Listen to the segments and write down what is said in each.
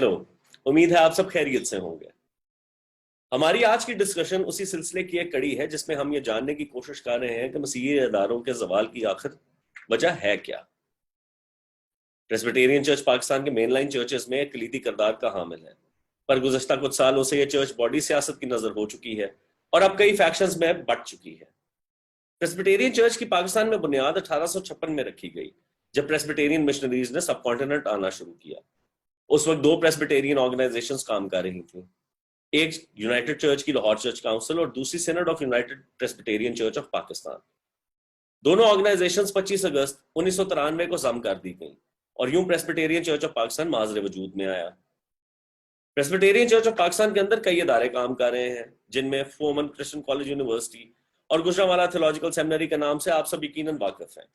Hello, उम्मीद है आप सब खैरियत से होंगे। हमारी आज की डिस्कशन उसी सिलसिले की एक कड़ी है जिसमें हम ये जानने की कोशिश कर रहे हैं कि मसीही इदारों के ज़वाल की आखिर वजह है क्या। प्रेस्बिटेरियन चर्च पाकिस्तान के मेनलाइन चर्चेस में एक कलीदी किरदार का हामिल है, पर गुज़श्ता कुछ सालों से यह चर्च बॉडी सियासत की नज़र हो चुकी है और अब कई फैक्शंस में बट चुकी है। प्रेस्बिटेरियन चर्च की पाकिस्तान में बुनियाद 1856 में रखी गई, जब प्रेस्बिटेरियन मिशनरीज ने सब कॉन्टिनेंट आना शुरू किया। उस वक्त दो प्रेस्बिटेरियन ऑर्गेनाइजेशंस काम कर रही थी, एक यूनाइटेड चर्च की लाहौर चर्च काउंसिल और दूसरी Synod of United Presbyterian Church of Pakistan. दोनों ऑर्गेनाइजेशंस 25 अगस्त 1993 को जम कर दी गई और यूं प्रेस्बिटेरियन चर्च ऑफ पाकिस्तान माजरे वजूद में आया। प्रेस्बिटेरियन चर्च ऑफ पाकिस्तान के अंदर कई इदारे काम कर रहे हैं, जिनमें फोमन क्रिश्चियन कॉलेज यूनिवर्सिटी और गुजरांवाला थियोलॉजिकल सेमिनरी के नाम से आप सब यकीनन वाकिफ हैं।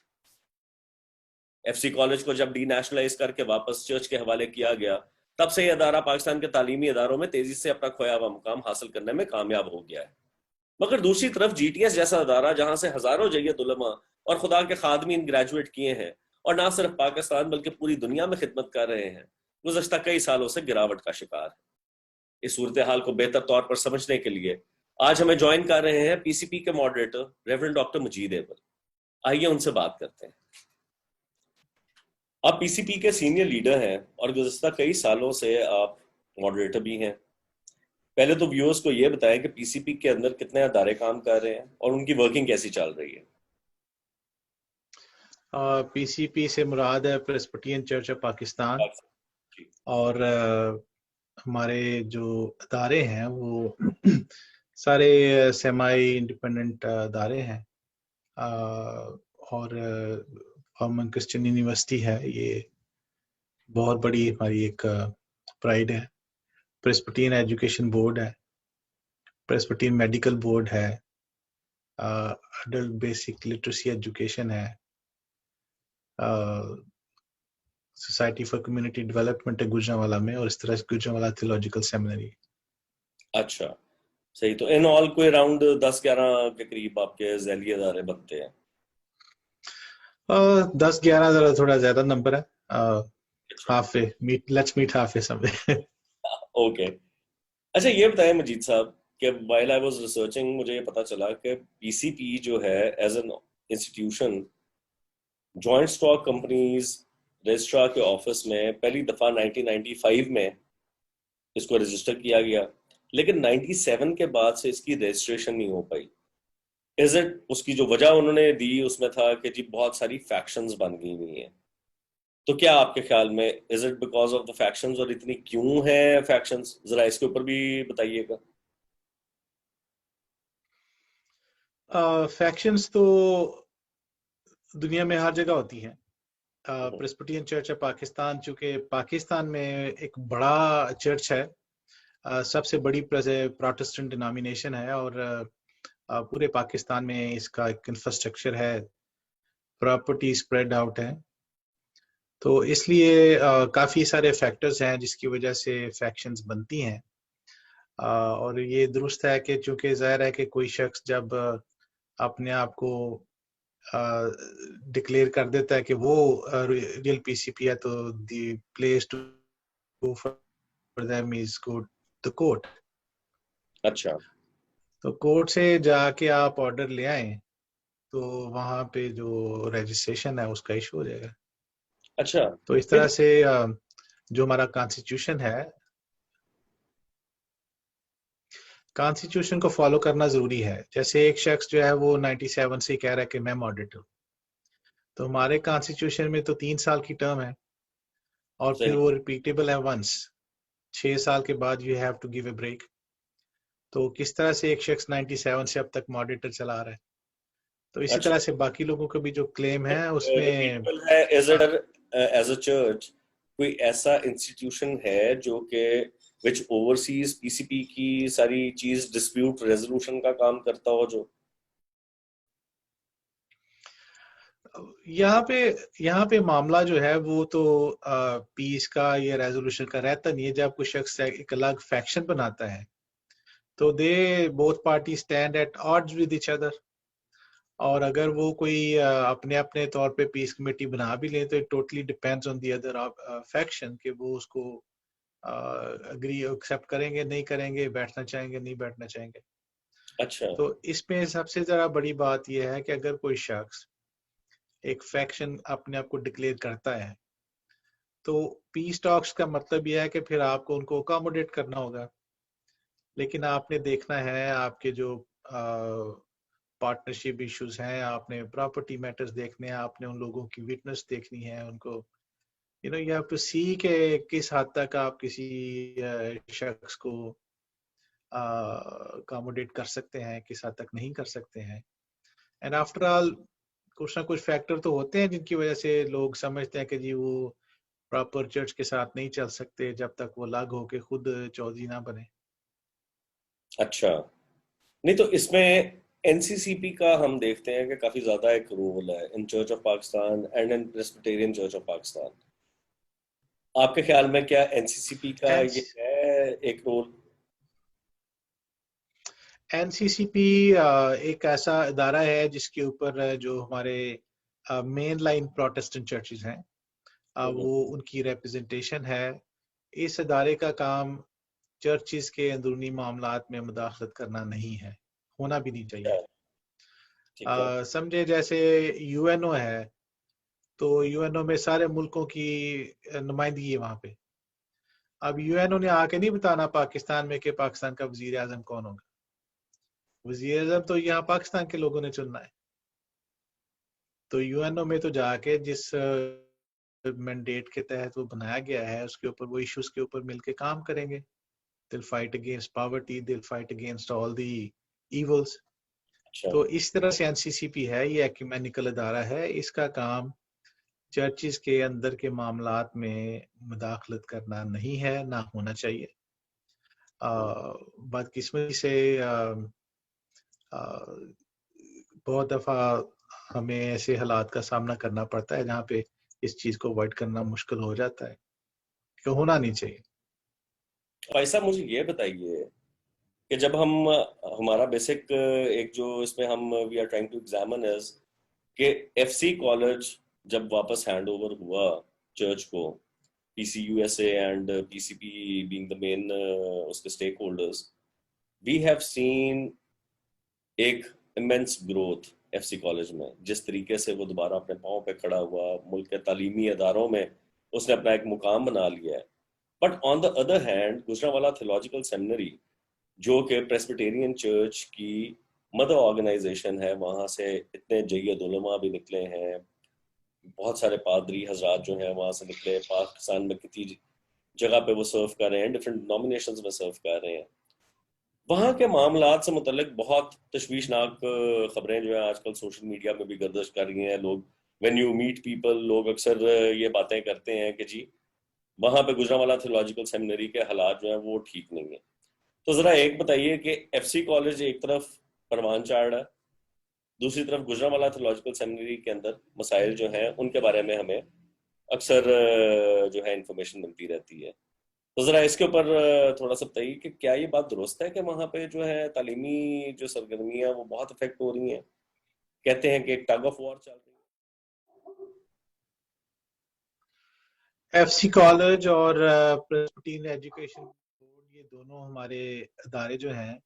एफसी कॉलेज को जब डीनेशनलाइज करके वापस चर्च के हवाले किया गया, तब से यह अदारा पाकिस्तान के तालीमी इदारों में तेजी से अपना खोया हुआ मुकाम हासिल करने में कामयाब हो गया है। मगर दूसरी तरफ जीटीएस जैसा अदारा, जहां से हजारों जय्यत उलमा और खुदा के खादमीन ग्रेजुएट किए हैं और ना सिर्फ पाकिस्तान बल्कि पूरी दुनिया में खिदमत कर रहे हैं, गुज़श्ता कई सालों से गिरावट का शिकार है। इस सूरत हाल को बेहतर तौर पर समझने के लिए आज हमें ज्वाइन कर रहे हैं पीसीपी के मॉडरेटर रेवरेंड डॉक्टर मजीद एबल। आइए उनसे बात करते हैं। आप पीसीपी के सीनियर लीडर हैं और गुज़श्ता कई सालों से आप मॉडरेटर भी हैं। पहले तो व्यूअर्स को ये बताएं कि पीसीपी के अंदर कितने अदारे काम कर रहे हैं और उनकी वर्किंग कैसी चल रही है। पीसीपी से मुराद है प्रेस्बिटेरियन चर्च ऑफ पाकिस्तान, और हमारे जो अदारे हैं वो सारे सेमाई इंडिपेंडेंट अदारे हैं। और फोमन क्रिश्चियन यूनिवर्सिटी है, ये बहुत बड़ी हमारी एक प्राइड है। प्रेस्बिटेरियन एजुकेशन बोर्ड है, प्रेस्बिटेरियन मेडिकल बोर्ड है, अडल्ट बेसिक लिटरेसी एजुकेशन है, सोसाइटी फॉर कम्युनिटी डेवलपमेंट है गुजरांवाला में, और इस तरह से गुजरांवाला थियोलॉजिकल सेमिनरी। अच्छा, सही। तो इन ऑल कोई अराउंड 10-11 के करीब आपके झैली अदारे बनते हैं। 10-11 जरा थोड़ा ज्यादा नंबर है। Halfway meet, let's meet halfway someway. Okay, अच्छा ये बताएं मजीद साहब कि व्हाइल आई वाज रिसर्चिंग मुझे ये पता चला कि पीसीपी जो है as an institution joint stock companies registrar के ऑफिस में पहली दफा 1995 में इसको रजिस्टर किया गया, लेकिन 97 के बाद से इसकी रजिस्ट्रेशन नहीं हो पाई। इज इट, उसकी जो वजह उन्होंने दी उसमें था कि जी बहुत सारी फैक्शंस बन गई हुई हैं। तो क्या आपके ख्याल में is it because of the factions, और इतनी क्यों है फैक्शंस, जरा इसके ऊपर भी बताइएगा। फैक्शंस तो दुनिया में हर जगह होती हैं। प्रेस्बिटेरियन चर्च ऑफ पाकिस्तान, चूंकि पाकिस्तान में एक बड़ा चर्च है, सबसे बड़ी प्रोटेस्टेंट डिनोमिनेशन है, और पूरे पाकिस्तान में इसका एक इंफ्रास्ट्रक्चर है, प्रॉपर्टी स्प्रेड आउट है, तो इसलिए काफी सारे फैक्टर्स हैं जिसकी वजह से फैक्शंस बनती हैं। और ये दुरुस्त है कि चूंकि जाहिर है कि कोई शख्स जब अपने आप को डिक्लेयर कर देता है कि वो रियल पीसीपी है, तो the place to go for them is go the court. अच्छा, तो कोर्ट से जाके आप ऑर्डर ले आए तो वहां पे जो रजिस्ट्रेशन है उसका इशू हो जाएगा। अच्छा, तो इस तरह से जो हमारा कॉन्स्टिट्यूशन है, कॉन्स्टिट्यूशन को फॉलो करना जरूरी है। जैसे एक शख्स जो है वो 97 से कह रहा है कि मैं मॉडरेटर हूं, तो हमारे कॉन्स्टिट्यूशन में तो 3 साल की टर्म है, और फिर वो रिपीटेबल है वंस, 6 साल के बाद you have to give a break. तो किस तरह से एक शख्स 97 से अब तक मॉडरेटर चला रहा है, तो इसी तरह से बाकी लोगों का भी जो क्लेम है उसमें है। एज अ चर्च कोई ऐसा इंस्टीट्यूशन है जो कि विच ओवरसीज पीसीपी की सारी चीज डिस्प्यूट रेजोल्यूशन का काम करता हो? जो यहाँ पे मामला जो है वो तो पीस का या रेजोल्यूशन का रहता नहीं है। जब कोई शख्स एक अलग फैक्शन बनाता है तो they both party stand at odds with each other, और अगर वो कोई अपने अपने तौर पे पीस कमेटी बना भी ले तो it totally depends on the other faction कि वो उसको अग्री एक्सेप्ट करेंगे नहीं करेंगे, बैठना चाहेंगे नहीं बैठना चाहेंगे। अच्छा। तो इसमें सबसे जरा बड़ी बात यह है कि अगर कोई शख्स एक फैक्शन अपने आप को डिक्लेयर करता है तो पीस टॉक्स का मतलब यह है कि फिर आपको उनको अकोमोडेट करना होगा। लेकिन आपने देखना है आपके जो पार्टनरशिप इश्यूज हैं, आपने प्रॉपर्टी मैटर्स देखने हैं, आपने उन लोगों की विटनेस देखनी है, उनको यू हैव टू सी के किस हद तक आप किसी शख्स को अकोमोडेट कर सकते हैं, किस हद तक नहीं कर सकते हैं। एंड आफ्टर ऑल कुछ ना कुछ फैक्टर तो होते हैं जिनकी वजह से लोग समझते हैं कि जी वो प्रॉपर चर्च के साथ नहीं चल सकते जब तक वो अलग होके खुद चौधरी ना बने। अच्छा, नहीं तो इसमें एनसीसीपी का हम देखते हैं कि काफी ज्यादा एक रोल है in church of Pakistan and in Presbyterian Church of Pakistan. आपके ख्याल में क्या एनसीसीपी का एंड ये है एक रोल? एनसीसीपी एक ऐसा इदारा है जिसके ऊपर जो हमारे मेन लाइन प्रोटेस्टेंट चर्चेज हैं वो उनकी रिप्रेजेंटेशन है। इस इदारे का काम चर्चेज के अंदरूनी मामलात में मुदाखलत करना नहीं है, होना भी नहीं चाहिए। ठीक है। समझे जैसे यूएनओ है, तो यूएनओ में सारे मुल्कों की नुमाइंदगी है वहां पे। अब यूएनओ ने आके नहीं बताना पाकिस्तान में कि पाकिस्तान का वजीर आजम कौन होगा। वजीर आजम तो यहाँ पाकिस्तान के लोगों ने चुनना है। तो यूएनओ में तो जाके जिस मैंडेट के तहत वो बनाया गया है उसके ऊपर वो इश्यूज के ऊपर मिलके काम करेंगे। They'll fight against poverty, they'll fight against all the evils. अच्छा। तो इस तरह से एनसीसीपी है, ये एक्यूमेनिकल इदारा है। इसका काम चर्चिस के अंदर के मामलात में मुदाखलत करना नहीं है, ना होना चाहिए। बदकिस्मती से बहुत दफा हमें ऐसे हालात का सामना करना पड़ता है जहाँ पे इस चीज को अवॉइड करना मुश्किल हो जाता है, कि होना नहीं चाहिए। भाई साहब मुझे ये बताइए कि जब हम हमारा बेसिक एक जो इसमें हम we are trying to examine is कि एफसी कॉलेज जब वापस हैंड ओवर हुआ चर्च को, PCUSA and PCP being the main उसके stakeholders, we have seen एक इमेंस ग्रोथ एफसी कॉलेज में। जिस तरीके से वो दोबारा अपने पाँव पे खड़ा हुआ, मुल्क के तालीमी अदारों में उसने अपना एक मुकाम बना लिया है। But on the other hand Gujranwala theological seminary जो कि प्रेस्बिटेरियन चर्च की मदर ऑर्गेनाइजेशन है, वहां से इतने जय्यद उलमा भी निकले हैं, बहुत सारे पादरी हजरात जो हैं वहां से निकले, पाकिस्तान में कितनी जगह पे वो सर्व कर रहे हैं, डिफरेंट नॉमिनेशंस में सर्व कर रहे हैं। वहां के मामलात से मुतल्लिक बहुत तशवीशनाक खबरें जो है आजकल सोशल मीडिया में भी गर्दिश कर रही हैं। लोग व्हेन यू मीट पीपल, लोग अक्सर ये बातें करते हैं कि जी वहां पे गुजरांवाला थियोलॉजिकल सेमिनरी के हालात जो है वो ठीक नहीं है। तो जरा एक बताइए कि एफसी कॉलेज एक तरफ परवान चाड़ है, दूसरी तरफ गुजरांवाला थियोलॉजिकल सेमिनरी के अंदर मसाइल जो हैं उनके बारे में हमें अक्सर जो है इंफॉर्मेशन मिलती रहती है। तो जरा इसके ऊपर थोड़ा सा बताइए कि क्या ये बात दुरुस्त है कि वहां पे जो है तालीमी जो सरगर्मियां वो बहुत इफेक्ट हो रही हैं? कहते हैं कि एक टग ऑफ वॉर चल रही एफसी कॉलेज और प्रेस्बिटेरियन एजुकेशन बोर्ड, ये दोनों हमारे इदारे जो हैं,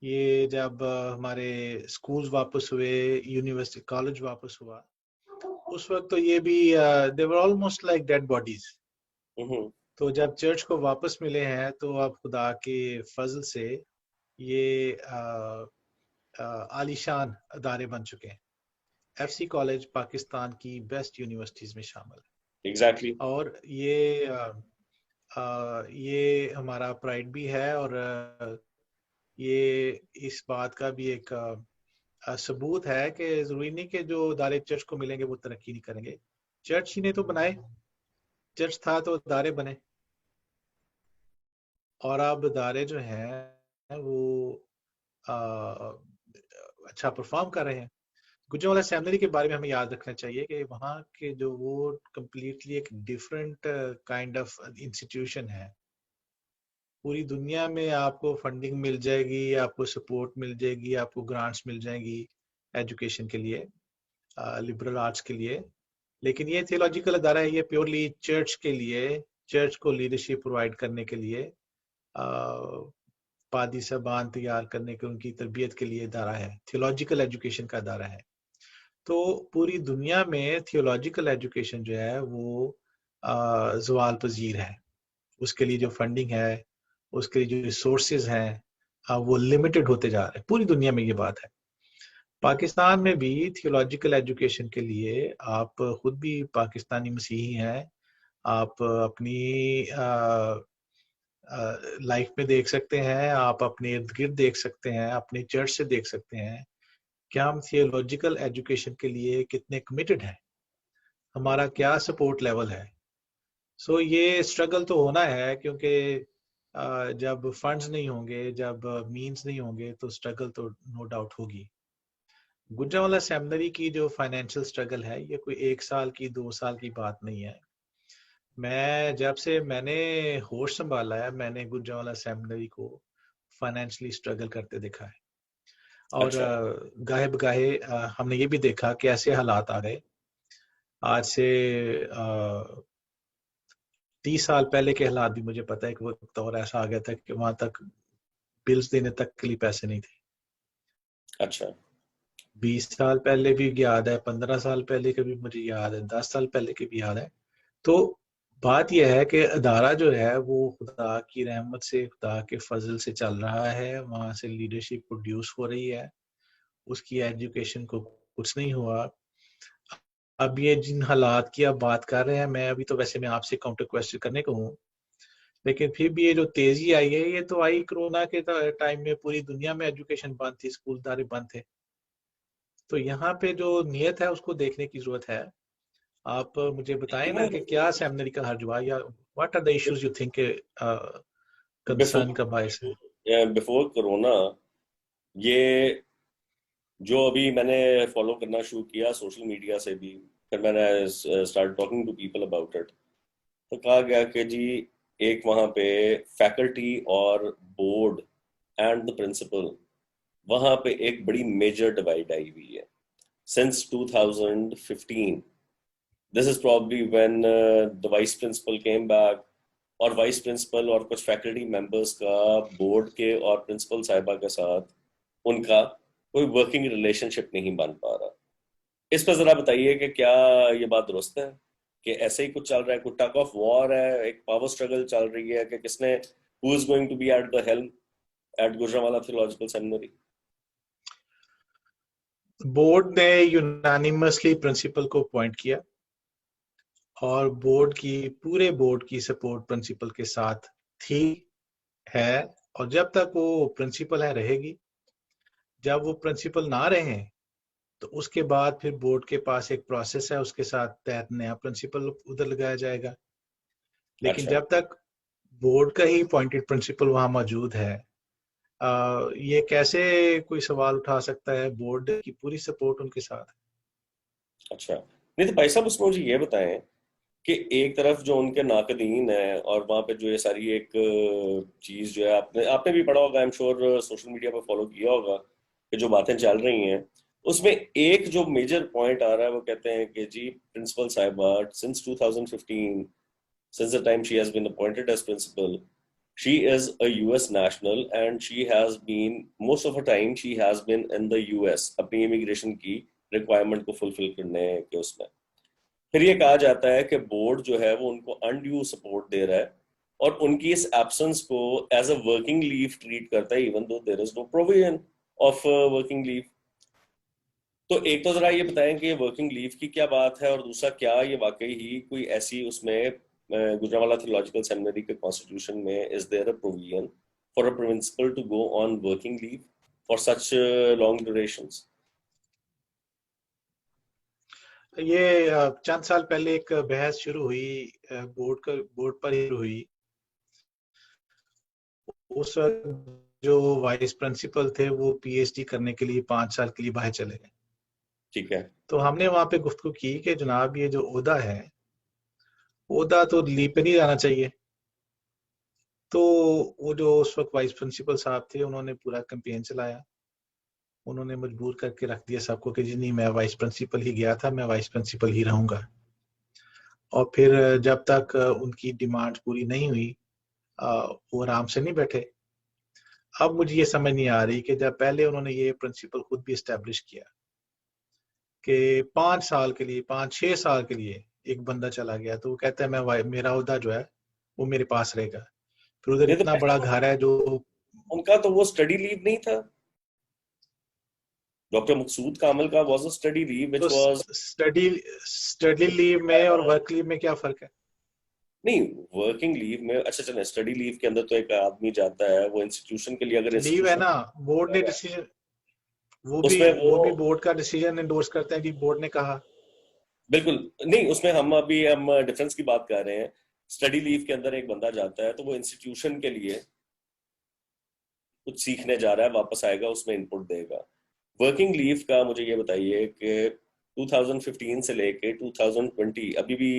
ये जब हमारे स्कूल्स वापस हुए, यूनिवर्सिटी कॉलेज वापस हुआ, उस वक्त तो ये भी they were almost like dead bodies. है। तो जब चर्च को वापस मिले हैं तो अब खुदा के फजल से ये आलीशान अदारे बन चुके हैं। एफसी कॉलेज पाकिस्तान की बेस्ट यूनिवर्सिटीज में शामिल है। एग्जैक्टली। और ये हमारा प्राइड भी है, और ये इस बात का भी एक सबूत है कि जरूरी नहीं कि जो इदारे चर्च को मिलेंगे वो तरक्की नहीं करेंगे। चर्च ही ने तो बनाए, चर्च था तो इदारे बने, और अब इदारे जो हैं वो अच्छा परफॉर्म कर रहे हैं। गुजरांवाला सेमिनरी के बारे में हमें याद रखना चाहिए कि वहाँ के जो वो कम्प्लीटली एक डिफरेंट काइंड ऑफ इंस्टीट्यूशन है। पूरी दुनिया में आपको फंडिंग मिल जाएगी, आपको सपोर्ट मिल जाएगी, आपको ग्रांट्स मिल जाएंगी एजुकेशन के लिए, लिबरल आर्ट्स के लिए। लेकिन ये थियोलॉजिकल अदारा है, ये प्योरली चर्च के लिए चर्च को लीडरशिप प्रोवाइड करने के लिए पादी साहबान तैयार करने के, उनकी तरबियत के लिए इदारा है, थियोलॉजिकल एजुकेशन का इदारा है। तो पूरी दुनिया में थियोलॉजिकल एजुकेशन जो है वो ज़वाल पजीर है। उसके लिए जो फंडिंग है, उसके लिए जो रिसोर्सेज हैं, वो लिमिटेड होते जा रहे हैं। पूरी दुनिया में ये बात है। पाकिस्तान में भी थियोलॉजिकल एजुकेशन के लिए, आप खुद भी पाकिस्तानी मसीही हैं, आप अपनी लाइफ में देख सकते हैं, आप अपने इर्द गिर्द देख सकते हैं, अपने चर्च से देख सकते हैं कि हम थियोलॉजिकल एजुकेशन के लिए कितने कमिटेड हैं, हमारा क्या सपोर्ट लेवल है। सो ये स्ट्रगल तो होना है, क्योंकि जब फंड्स नहीं होंगे, जब मींस नहीं होंगे, तो स्ट्रगल तो नो डाउट होगी। गुजरांवाला सेमिनरी की जो फाइनेंशियल स्ट्रगल है, ये कोई 1 साल की 2 साल की बात नहीं है। जब से मैंने होश संभाला है, मैंने गुजरांवाला सेमिनरी को फाइनेंशियली स्ट्रगल करते देखा है। और अच्छा। गाहे बगाहे हमने ये भी देखा कि ऐसे हालात आ गए। आज से 30 साल पहले के हालात भी मुझे पता है कि वक्त और ऐसा आ गया था कि वहां तक बिल्स देने तक के लिए पैसे नहीं थे। अच्छा। 20 साल पहले भी याद है, 15 साल पहले के भी मुझे याद है, 10 साल पहले के भी याद है। तो बात यह है कि अदारा जो है वो खुदा की रहमत से, खुदा के फजल से चल रहा है। वहां से लीडरशिप प्रोड्यूस हो रही है, उसकी एजुकेशन को कुछ नहीं हुआ। अब ये जिन हालात की आप बात कर रहे हैं, मैं आपसे काउंटर क्वेश्चन करने को हूँ, लेकिन फिर भी ये जो तेजी आई है, ये तो आई कोरोना के टाइम में। पूरी दुनिया में एजुकेशन बंद थी, स्कूल दारे बंद थे। तो यहाँ पे जो नियत है उसको देखने की जरूरत है। आप मुझे बताएं ना कि क्या सेमिनरी का हर्ज हुआ, या what are the issues you think concern का बायस है। बिफोर कोरोना, ये जो अभी मैंने फॉलो करना शुरू किया सोशल मीडिया से भी, फिर मैंने start talking to people about it, तो कहा गया कि जी एक वहाँ पे फैकल्टी और बोर्ड एंड द प्रिंसिपल, वहाँ पे एक बड़ी मेजर डिवाइड आई हुई है since 2015। This is probably when the vice principal came back, और वाइस प्रिंसिपल और कुछ फैकल्टी मेंबर्स का बोर्ड के और प्रिंसिपल साहिबा के साथ उनका कोई वर्किंग रिलेशनशिप नहीं बन पा रहा। इस पर जरा बताइए कि क्या ये बात दुरुस्त है कि ऐसे ही कुछ चल रहा है, कुछ टग ऑफ वॉर है, एक पावर स्ट्रगल चल रही है कि किसने, who is going to be at the helm at Gujranwala theological seminary? Board ने यूनानिमसली प्रिंसिपल को अपॉइंट किया, और पूरे बोर्ड की सपोर्ट प्रिंसिपल के साथ थी, है, और जब तक वो प्रिंसिपल है रहेगी। जब वो प्रिंसिपल ना रहे, तो उसके बाद फिर बोर्ड के पास एक प्रोसेस है, उसके साथ तहत नया प्रिंसिपल उधर लगाया जाएगा। लेकिन अच्छा। जब तक बोर्ड का ही अपॉइंटेड प्रिंसिपल वहां मौजूद है, ये कैसे कोई सवाल उठा सकता है? बोर्ड की पूरी सपोर्ट उनके साथ है। अच्छा, नहीं तो भाई साहब उसमें मुझे ये बताएं कि एक तरफ जो उनके नाकदीन है, और वहां पे जो ये सारी एक चीज जो है, आपने आपने भी पढ़ा होगा, I am sure, social media पर फॉलो किया होगा कि जो बातें चल रही हैं, उसमें एक जो मेजर पॉइंट आ रहा है वो कहते हैं कि जी प्रिंसिपल साहिबा since 2015, since the time she has been appointed as principal, she is a US national and she has been, most of her time she has been in the US अपनी immigration की requirement को fulfil करने के उसमें। फिर ये कहा जाता है कि बोर्ड जो है वो उनको अनड्यू सपोर्ट दे रहा है और उनकी इस एब्सेंस को as a working leave treat करता है, even though there is no provision of working leave. तो एक तो जरा ये बताएं कि वर्किंग लीव की क्या बात है, और दूसरा क्या ये वाकई ही कोई ऐसी उसमें गुजरांवाला थियोलॉजिकल सेमिनरी के कॉन्स्टिट्यूशन में is there a provision for a principal to go on working leave for such long durations? ये चंद साल पहले एक बहस शुरू हुई, बोर्ड पर ही हुई। उस वक्त जो वाइस प्रिंसिपल थे वो पीएचडी करने के लिए 5 साल के लिए बाहर चले गए। ठीक है। तो हमने वहां पे गुफ्तगू की कि जनाब ये जो ओहदा है, ओहदा तो लीव पे नहीं जाना चाहिए। तो वो जो उस वक्त वाइस प्रिंसिपल साहब थे, उन्होंने पूरा कैंपेन चलाया। उन्होंने मजबूर करके रख दिया सबको कि जी नहीं, मैं वाइस प्रिंसिपल ही गया था, मैं वाइस प्रिंसिपल ही रहूंगा। और फिर जब तक उनकी डिमांड पूरी नहीं हुई वो आराम से नहीं बैठे। अब मुझे ये समझ नहीं आ रही कि जब पहले उन्होंने ये प्रिंसिपल खुद भी एस्टेब्लिश किया कि 5 साल के लिए 5-6 साल के लिए एक बंदा चला गया तो वो कहता है मैं मेरा ओहदा जो है वो मेरे पास रहेगा। फिर उधर नहीं तो इतना पहले बड़ा तो घर है जो उनका तो वो स्टडी लीव नहीं था। डॉक्टर मकसूद कामल का वाज अ स्टडी लीव तो which was study study leave में और वर्क लीव में क्या फर्क है? नहीं, वर्किंग लीव में अच्छा चले, स्टडी लीव के अंदर तो एक आदमी जाता है वो इंस्टीट्यूशन के लिए, अगर लीव है इंस्टीट्यूशन ना, बोर्ड ने डिसीजन, उसमें वो भी वो बोर्ड का डिसीजन एंडोर्स करते हैं कि बोर्ड ने कहा। बिल्कुल नहीं, उसमें हम डिफरेंस की बात कर रहे हैं। स्टडी लीव के अंदर एक बंदा जाता है तो वो इंस्टीट्यूशन के लिए कुछ सीखने जा रहा है, वापस आएगा उसमें इनपुट देगा। वर्किंग लीव का मुझे ये बताइए कि 2015 से लेके 2020 अभी भी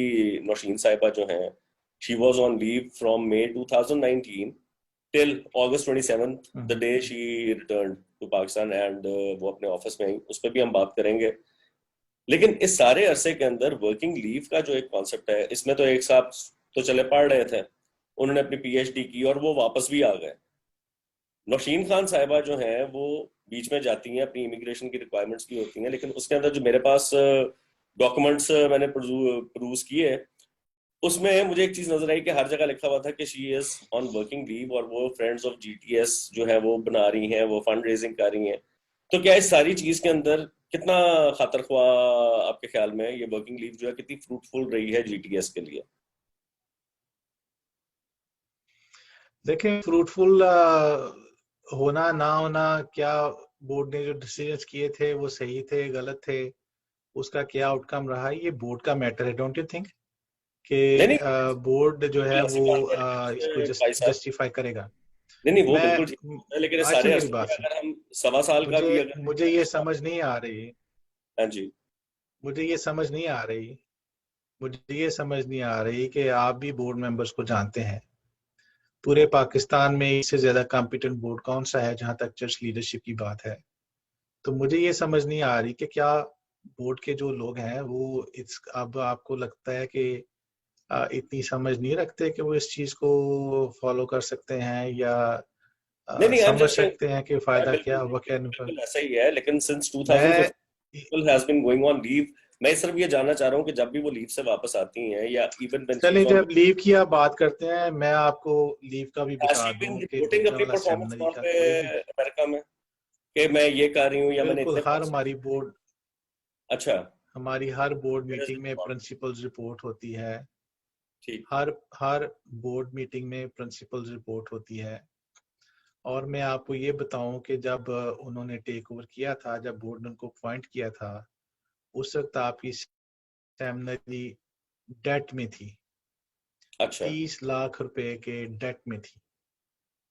नौशीन साहिबा जो हैं, she was on leave from May 2019 till August 27th, the day she return to Pakistan, and वो अपने ऑफिस में आई, उस पर भी हम बात करेंगे। लेकिन इस सारे अरसे के अंदर वर्किंग लीव का जो एक कॉन्सेप्ट है, इसमें तो एक साहब तो चले पढ़ रहे थे, उन्होंने अपनी पीएचडी की और वो वापस भी आ गए। नौशीन खान साहिबा जो हैं वो बीच में जाती हैं, अपनी इमिग्रेशन की रिक्वायरमेंट्स भी होती हैं, लेकिन उसके अंदर जो मेरे पास डॉक्यूमेंट्स मैंने प्रोड्यूस किए, उसमें मुझे एक चीज नजर आई कि हर जगह लिखा हुआ था कि she is on working leave और वो फ्रेंड्स ऑफ जीटीएस जो है वो बना रही हैं, वो फंड रेजिंग कर रही हैं। तो क्या इस सारी चीज के अंदर कितना खातर ख्वा आपके ख्याल में ये वर्किंग लीव जो है कितनी फ्रूटफुल रही है जीटीएस के लिए? देखें, फ्रूटफुल होना ना होना, क्या बोर्ड ने जो डिसीजंस किए थे वो सही थे गलत थे, उसका क्या आउटकम रहा, ये बोर्ड का मैटर है। डोंट यू थिंक कि नहीं नहीं, बोर्ड जो है बिल्कुल ऐसी वो बात है, लेकिन इसको भाई साहब, जस्टिफाई करेगा? नहीं नहीं वो मैं बिल्कुल ठीक है, लेकिन इस अच्छा सारे मेरी अरसे में बात सुन, अगर हम 1.25 साल का मुझे भी अगर मुझे ये समझ नहीं आ रही, हाँ जी। मुझे ये समझ नहीं आ रही, मुझे ये समझ नहीं आ रही कि आप भी बोर्ड मेंबर्स को जानते हैं। पूरे पाकिस्तान में इससे ज्यादा कॉम्पिटेंट बोर्ड कौन सा है जहां तक चर्च लीडरशिप की बात है? तो मुझे ये समझ नहीं आ रही कि क्या बोर्ड के जो लोग हैं वो इस अब आपको लगता है कि इतनी समझ नहीं रखते कि वो इस चीज को फॉलो कर सकते हैं या नहीं नहीं, आई एम समझ जस्ट सकते हैं कि फायदा क्या बिल्कुल हुआ क्या नहीं हुआ? बिल्कुल ऐसा ही है, लेकिन सिंस मैं 2015 people has been going on leave. मैं सिर्फ ये जानना चाह रहा हूँ कि जब भी वो लीव से वापस आती हैं या इवन व्हेन शी चले इज ऑन, जब लीव की आप बात करते हैं, मैं आपको लीव का भी हैज बता शी बीन दूं कि रिपोर्टिंग अपनी गुजरांवाला परफॉर्मेंस सेमिनरी वहां का पे कोई भी, अमेरिका में कि मैं ये कर रही हूँ या मैंने बिल्कुल इतने हर पैसे? हमारी बोर्ड, अच्छा, हमारी हर बोर्ड फिर मीटिंग में प्रिंसिपल्स रिपोर्ट होती है। ठीक। हर हर बोर्ड मीटिंग में प्रिंसिपल्स रिपोर्ट होती है। और मैं आपको ये बताऊं कि जब उन्होंने टेक ओवर किया था, जब बोर्ड ने उनको अपॉइंट किया था, उस वक्त आपकी सेमिनरी डेट में थी, अच्छा 30 लाख रुपए के डेट में थी।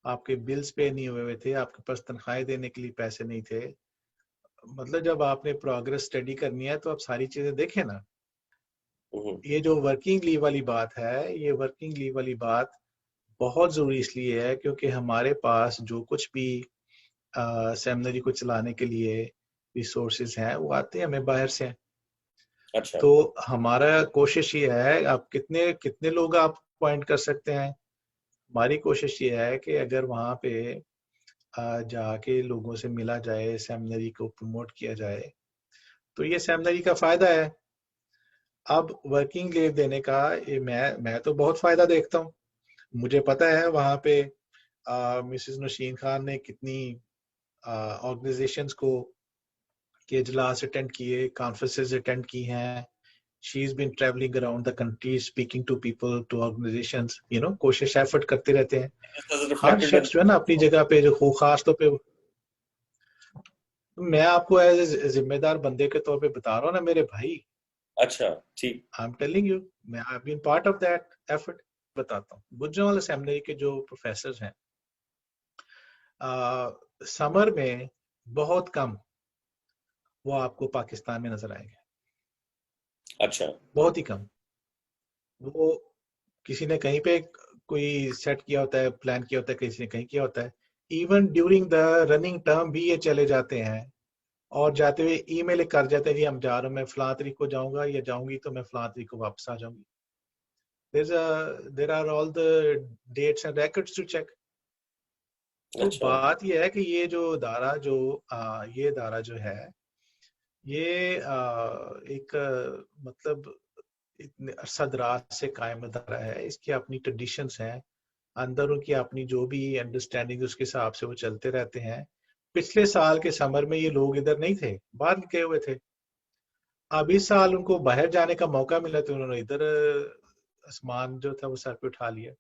आपके बिल्स पे नहीं हुए थे, आपके पास तनख्वाहें देने के लिए पैसे नहीं थे। मतलब जब आपने प्रोग्रेस स्टडी करनी है तो आप सारी चीजें देखें ना। हम्म, ये जो वर्किंग लीव वाली बात है, ये वर्किंग लीव वाली बात बहुत जरूरी इसलिए है क्योंकि हमारे पास जो कुछ भी सेमिनरी को चलाने के लिए रिसोर्सेज हैं वो आते हैं हमें बाहर से। अच्छा तो हमारा कोशिश ये है, आप कितने कितने लोग आप अपॉइंट कर सकते हैं? हमारी कोशिश ये है कि अगर वहाँ पे जाके लोगों से मिला जाए, सेमिनरी को प्रमोट किया जाए, तो ये सेमिनरी का फायदा है। अब वर्किंग लीव देने का ये मैं तो बहुत फायदा देखता हूँ। मुझे पता है वहाँ पे मिसेस नौशीन खान ने कितनी ऑर्गेनाइजेशंस को के इजलास अटेंड किए, कॉन्फ्रेंसेस अटेंड की हैं। She is been travelling around the country speaking to people, to organisations, कोशिश एफर्ट करते रहते हैं। हर रिफ्लेक्टेड इन, शख्स जो है ना अपनी जगह पे, जो खास तौर पे मैं आपको एज ए जिम्मेदार बंदे के तौर पे बता रहा हूँ ना मेरे भाई, अच्छा ठीक। आई एम टेलिंग यू, मैं I been part of that effort. बताता हूँ, गुजरांवाला सेमिनरी के जो प्रोफेसर हैं, समर में बहुत कम वो आपको पाकिस्तान में नजर आएंगे, अच्छा बहुत ही कम। वो किसी ने कहीं पे कोई सेट किया होता है, प्लान किया होता है, किसी ने कहीं किया होता है। Even during the running term भी ये चले जाते हैं और जाते हुए ईमेल कर जाते हैं, जी हम जा रहे हैं, मैं फलां तारीख को जाऊंगा या जाऊंगी तो मैं फलां तारीख को वापस आ जाऊंगी। there are all the dates and records to check. तो अच्छा बात ये है कि ये दारा जो है ये एक मतलब इतने अरसा दराज से कायम दारा है। इसकी अपनी ट्रेडिशंस हैं, अंदर उनकी अपनी जो भी अंडरस्टैंडिंग उसके हिसाब से वो चलते रहते हैं। पिछले साल के समर में ये लोग इधर नहीं थे, बाहर गए हुए थे। अब इस साल उनको बाहर जाने का मौका मिला तो उन्होंने इधर आसमान जो था वो सर पे उठा लिया।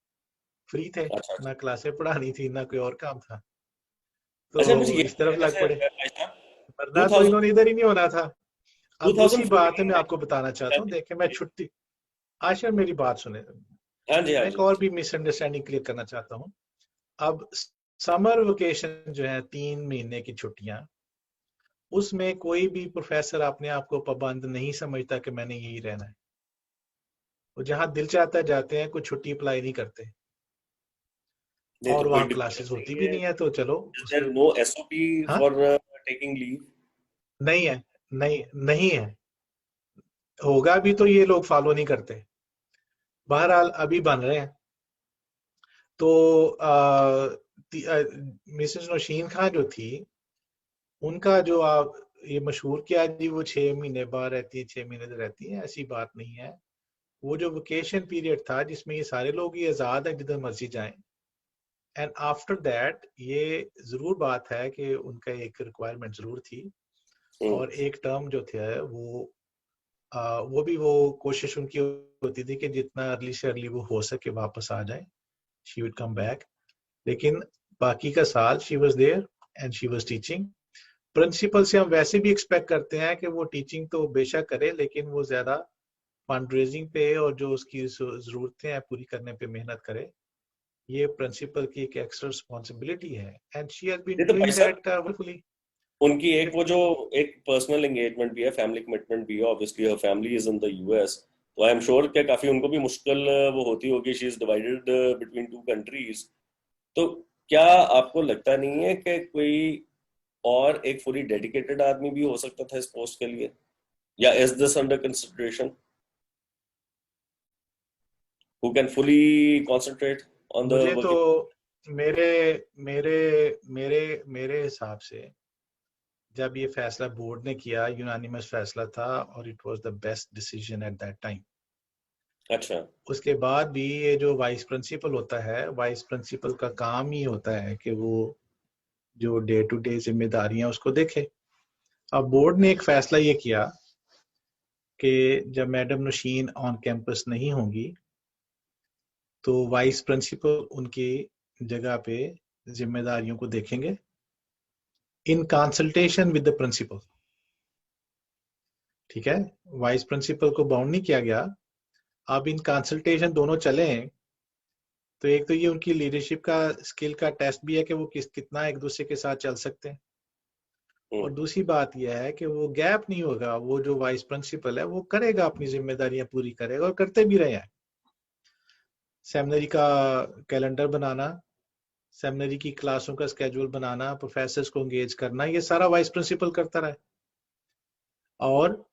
फ्री थे, अच्छा ना क्लासें पढ़ानी थी ना कोई और काम था, अच्छा। मुझे तो ये इस तरफ लग जैसे पड़े। भाई साहब, वरना तो इन्होंने इधर ही नहीं होना था। अब दूसरी बात है, 2015 मैं में। आपको बताना चाहता हूँ, देखें मैं छुट्टी, आशा मेरी बात सुने, हाँ जी, हाँ मैं एक जी। और भी मिसअंडरस्टैंडिंग क्लियर करना चाहता हूँ। अब समर वेकेशन जो है 3 महीने की छुट्टियां, उसमें कोई भी प्रोफेसर अपने आप को पाबंद नहीं समझता कि मैंने यही रहना है। वो जहां दिल चाहता है जाते हैं, कोई छुट्टी अप्लाई नहीं करते, नहीं तो और कोई वहां डिफरेंस क्लासेस होती नहीं भी है? नहीं है, तो चलो इज देयर उसके। नो एसओपी हाँ, फॉर टेकिंग लीव? नहीं है, नहीं है। होगा भी तो ये लोग फॉलो नहीं करते। बहरहाल अभी बन रहे हैं। तो मिसेस नौशीन खान जो थी, उनका जो आप ये मशहूर किया जी वो 6 महीने बाहर रहती है, 6 महीने तो रहती है, ऐसी बात नहीं है। वो जो वेकेशन पीरियड था जिसमें ये सारे लोग ये आजाद है जिधर मर्जी जाएं, एंड आफ्टर दैट ये जरूर बात है कि उनका एक रिक्वायरमेंट जरूर थी, और एक टर्म जो थे वो भी वो कोशिश उनकी होती थी कि जितना अर्ली से अर्ली वो हो सके वापस आ जाए, शी वुड कम बैक। लेकिन बाकी का साल she was there and she was teaching. Principal से हम वैसे भी एक्सपेक्ट करते हैं कि वो टीचिंग तो बेशक करे, लेकिन वो ज्यादा फंड रेजिंग पे और जो उसकी जरूरतें हैं पूरी करने पे मेहनत करे। ये प्रिंसिपल की एक एक्स्ट्रा रिस्पॉन्सिबिलिटी है, एंड शी हैज बीन नहीं तो भाई डूइंग साहब, दैट वंडरफुली। उनकी एक वो जो एक पर्सनल एंगेजमेंट भी है, फैमिली कमिटमेंट भी है, obviously her family is in the US. तो आई एम श्योर कि काफी उनको भी मुश्किल वो होती होगी, she is divided between two countries. तो क्या आपको लगता नहीं है कि कोई और एक फुली डेडिकेटेड आदमी भी हो सकता था इस पोस्ट के लिए, या is this under consideration, who can fully concentrate on the मुझे तो वर्किंग? मेरे मेरे मेरे मेरे हिसाब से जब ये फैसला बोर्ड ने किया, यूनानिमस फैसला था और it was the best decision at that time. अच्छा। उसके बाद भी ये जो वाइस प्रिंसिपल होता है, वाइस प्रिंसिपल का काम ही होता है कि वो जो डे टू डे जिम्मेदारियां उसको देखे। अब बोर्ड ने एक फैसला ये किया कि जब मैडम नौशीन ऑन कैंपस नहीं होंगी तो वाइस प्रिंसिपल उनकी जगह पे जिम्मेदारियों को देखेंगे in consultation with the principal. ठीक है, वाइस प्रिंसिपल को बाउंड नहीं किया गया। अब इन कंसल्टेशन दोनों चले हैं, तो एक तो ये उनकी लीडरशिप का स्किल का टेस्ट भी है कि वो कितना एक दूसरे के साथ चल सकते हैं, और दूसरी बात यह है कि वो गैप नहीं होगा। वो जो वाइस प्रिंसिपल है वो करेगा, अपनी जिम्मेदारियां पूरी करेगा, और करते भी रहे हैं। सेमिनरी का कैलेंडर बनाना, सेमिनरी की क्लासों का स्केड्यूल बनाना, प्रोफेसर्स को एंगेज करना, ये सारा वाइस प्रिंसिपल करता रहा है। और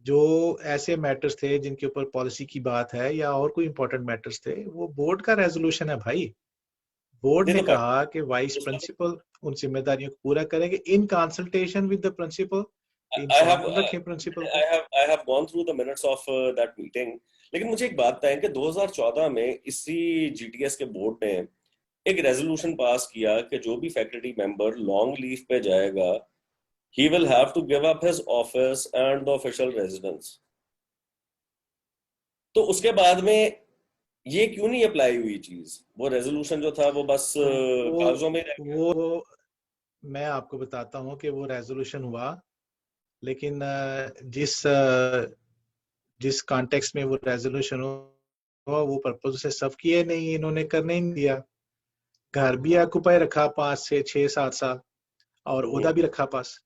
जो ऐसे मैटर्स थे जिनके ऊपर पॉलिसी की बात है या और कोई इंपॉर्टेंट मैटर्स थे, वो बोर्ड का रेजोल्यूशन है भाई। बोर्ड नहीं ने तो भाई, कहा कि वाइस प्रिंसिपल उन जिम्मेदारियों को पूरा करेंगे in consultation with the principal. I have inform रखें प्रिंसिपल को। I have gone through the minutes of that meeting। लेकिन मुझे एक बात बताएं कि 2014 में इसी जीटीएस के बोर्ड ने एक रेजोल्यूशन पास किया कि जो भी फैकल्टी मेंबर लॉन्ग लीव पे जाएगा, he will have to give up his office and the official residence। तो उसके बाद में ये क्यों नहीं अप्लाई हुई चीज? वो रेजोल्यूशन जो था वो बस वो कागजों में रह गया। वो मैं आपको बताता हूँ कि वो रेजोल्यूशन हुआ, लेकिन जिस कॉन्टेक्स्ट में वो रेजोल्यूशन हुआ वो पर्पज से सर्व किए नहीं, इन्होंने करने ही नहीं दिया। घर भी ऑक्युपाई रखा 5 से 6 7 साल, और ओहदा भी रखा पास।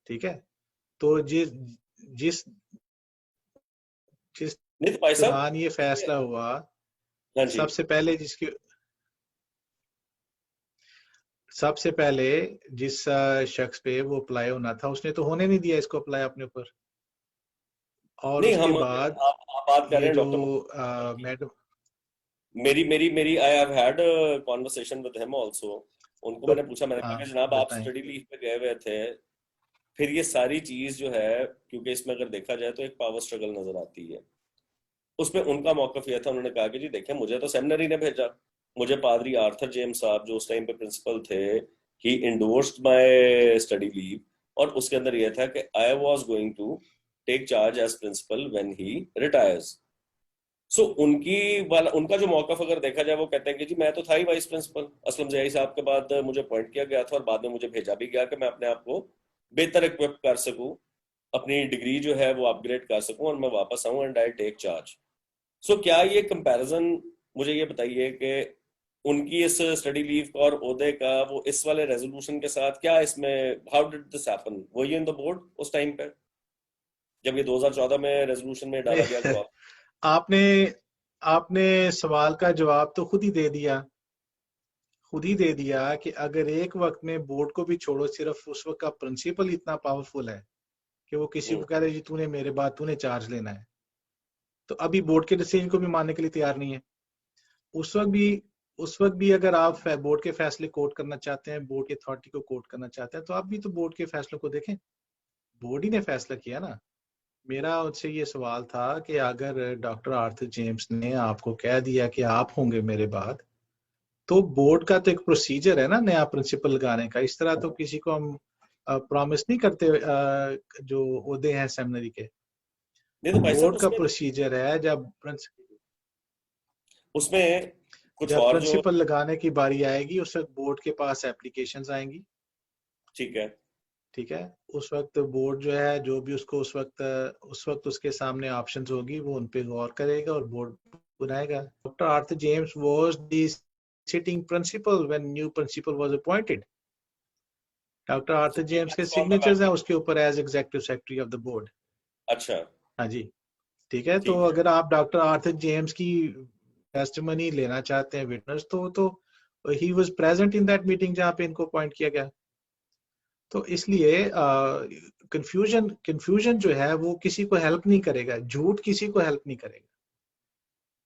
ठीक है, तो जिस जिस जिस नहीं तो भाई साहब, दौरान ये फैसला हुआ, हाँ जी। सबसे पहले सबसे पहले जिस शख्स पे वो अप्लाई होना था उसने तो होने नहीं दिया इसको अप्लाई अपने ऊपर। और नहीं, उसके हम बाद आप बात कर रहे ये हैं जो डॉक्टर मैडम, मेरी I have had conversation with him also. उनको तो मैंने पूछा, मैंने कहा कि जनाब आप बताएं। स्टडी लीव पे गए हुए थे, फिर ये सारी चीज जो है, क्योंकि इसमें अगर देखा जाए तो एक पावर स्ट्रगल नजर आती है। उसमें उनका मौकफ यह था, उन्होंने कहा कि जी देखिए, मुझे तो सेमिनरी ने भेजा, मुझे पादरी आर्थर जेम्स साहब जो उस टाइम पे प्रिंसिपल थे, he endorsed my study leave, और उसके अंदर यह था कि I was going to take charge as principal when he retires. So उनका जो मौकफ अगर देखा जाए, वो कहते हैं कि जी मैं तो था ही वाइस प्रिंसिपल, असलम जयाई साहब के बाद मुझे अपॉइंट किया गया था, और बाद में मुझे भेजा भी गया कि मैं अपने आप को बेहतर इक्विप कर सकूं, अपनी डिग्री जो है वो अपग्रेड कर सकूं, और मैं वापस आऊं एंड आई टेक चार्ज। सो क्या ये कंपैरिजन, मुझे ये बताइए कि उनकी इस स्टडी लीव का और ओहदे का वो इस वाले रेजोल्यूशन के साथ क्या इसमें, हाउ डिड दिस हैपन, वो ये इन द बोर्ड उस टाइम पे जब ये 2014 में रेजोल्यूशन में डाला गया नहीं, क्लॉज? आपने आपने सवाल का जवाब तो खुद ही दे दिया। खुद ही दे दिया कि अगर एक वक्त में बोर्ड को भी छोड़ो, सिर्फ उस वक्त का प्रिंसिपल इतना पावरफुल है कि वो किसी को कह रहे जी तूने मेरे बाद तूने चार्ज लेना है, तो अभी बोर्ड के डिसीजन को भी मानने के लिए तैयार नहीं है। उस वक्त भी उस वक्त भी अगर आप बोर्ड के फैसले कोर्ट करना चाहते हैं, बोर्ड की अथॉरिटी को कोर्ट करना चाहते हैं, तो आप भी तो बोर्ड के फैसलों को देखें। बोर्ड ही ने फैसला किया ना। मेरा उससे ये सवाल था कि अगर डॉक्टर आर्थर जेम्स ने आपको कह दिया कि आप होंगे मेरे बाद, तो बोर्ड का तो एक प्रोसीजर है ना नया प्रिंसिपल लगाने का। इस तरह तो किसी को हम प्रॉमिस नहीं करते, जो ओहदे हैं सेमिनरी के। नहीं तो भाई साहब, बोर्ड का प्रोसीजर है, उसमें कुछ जब और जो, प्रिंसिपल लगाने की बारी आएगी उस वक्त बोर्ड के पास एप्लीकेशंस आएंगी। ठीक है, ठीक है, उस वक्त बोर्ड जो है, जो भी उसको उस वक्त उसके सामने ऑप्शंस होगी, वो उन पे गौर करेगा और बोर्ड बनाएगा। Doctor Arthur James was the sitting principal when new principal was appointed. Doctor Arthur James के सिग्नेचर्स हैं उसके ऊपर as executive secretary of the board. अच्छा, हाँ जी, ठीक है। तो ठीक है, अगर आप डॉक्टर आर्थर जेम्स की टेस्टिमनी लेना चाहते हैं, विटनेस, तो he was present in that meeting जहाँ पे इनको अपॉइंट किया गया। तो इसलिए कंफ्यूजन जो है वो किसी को हेल्प नहीं करेगा, झूठ किसी को हेल्प नहीं करेगा।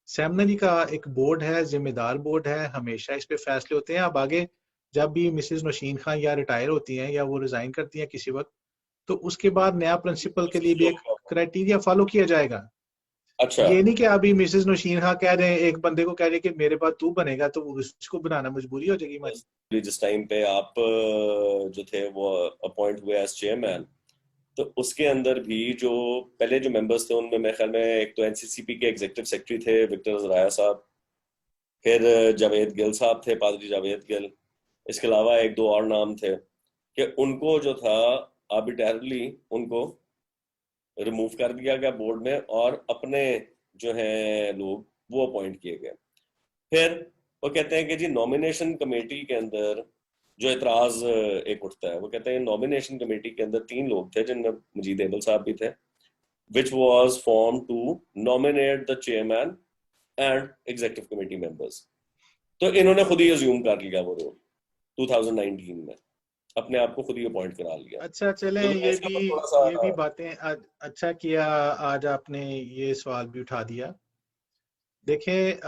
सेमिनरी का एक बोर्ड है, जिम्मेदार बोर्ड है, हमेशा इस पे फैसले होते हैं। अब आगे जब भी मिसेस नौशीन खान या रिटायर होती हैं या वो रिजाइन करती हैं किसी वक्त, तो उसके बाद नया प्रिंसिपल के लिए भी एक क्राइटेरिया फॉलो किया जाएगा। अच्छा। ये नहीं कि अभी मिसेस नौशीन खान कह रहे हैं, एक बंदे को कह रहे हैं कि मेरे बाद तू बनेगा, तो उसको बनाना मजबूरी हो जाएगी हमारी। जिस टाइम पे आप जो थे वो अपॉइंट हुए एज चेयरमैन, तो उसके अंदर भी जो पहले जो मेंबर्स थे उनमें मेरे ख्याल में एक तो एनसीसीपी के एग्जीक्यूटिव सेक्रेटरी थे विक्टर जराया साहब, फिर जावेद गिल साहब थे, पादरी जावेद गिल। इसके अलावा एक दो और नाम थे कि उनको जो था आर्बिट्ररली उनको रिमूव कर दिया गया बोर्ड में, और अपने जो हैं लोग वो अपॉइंट किए गए। फिर वो कहते हैं कि जी नॉमिनेशन कमेटी के अंदर जो एतराज एक उठता है, वो कहते हैं नॉमिनेशन कमेटी के अंदर तीन लोग थे जिनमें मजीद एबल साहब भी थे, which was form to nominate the chairman and executive committee members. तो इन्होंने खुद ही अज्यूम कर लिया वो रोल 2019 में, अपने आप को खुद ही अपॉइंट करा लिया। अच्छा चलें, तो ये इसके भी ऊपर थोड़ा सा, ये भी बातें अच्छा किया आज आपने ये सवाल भी उठा दिया। देखें,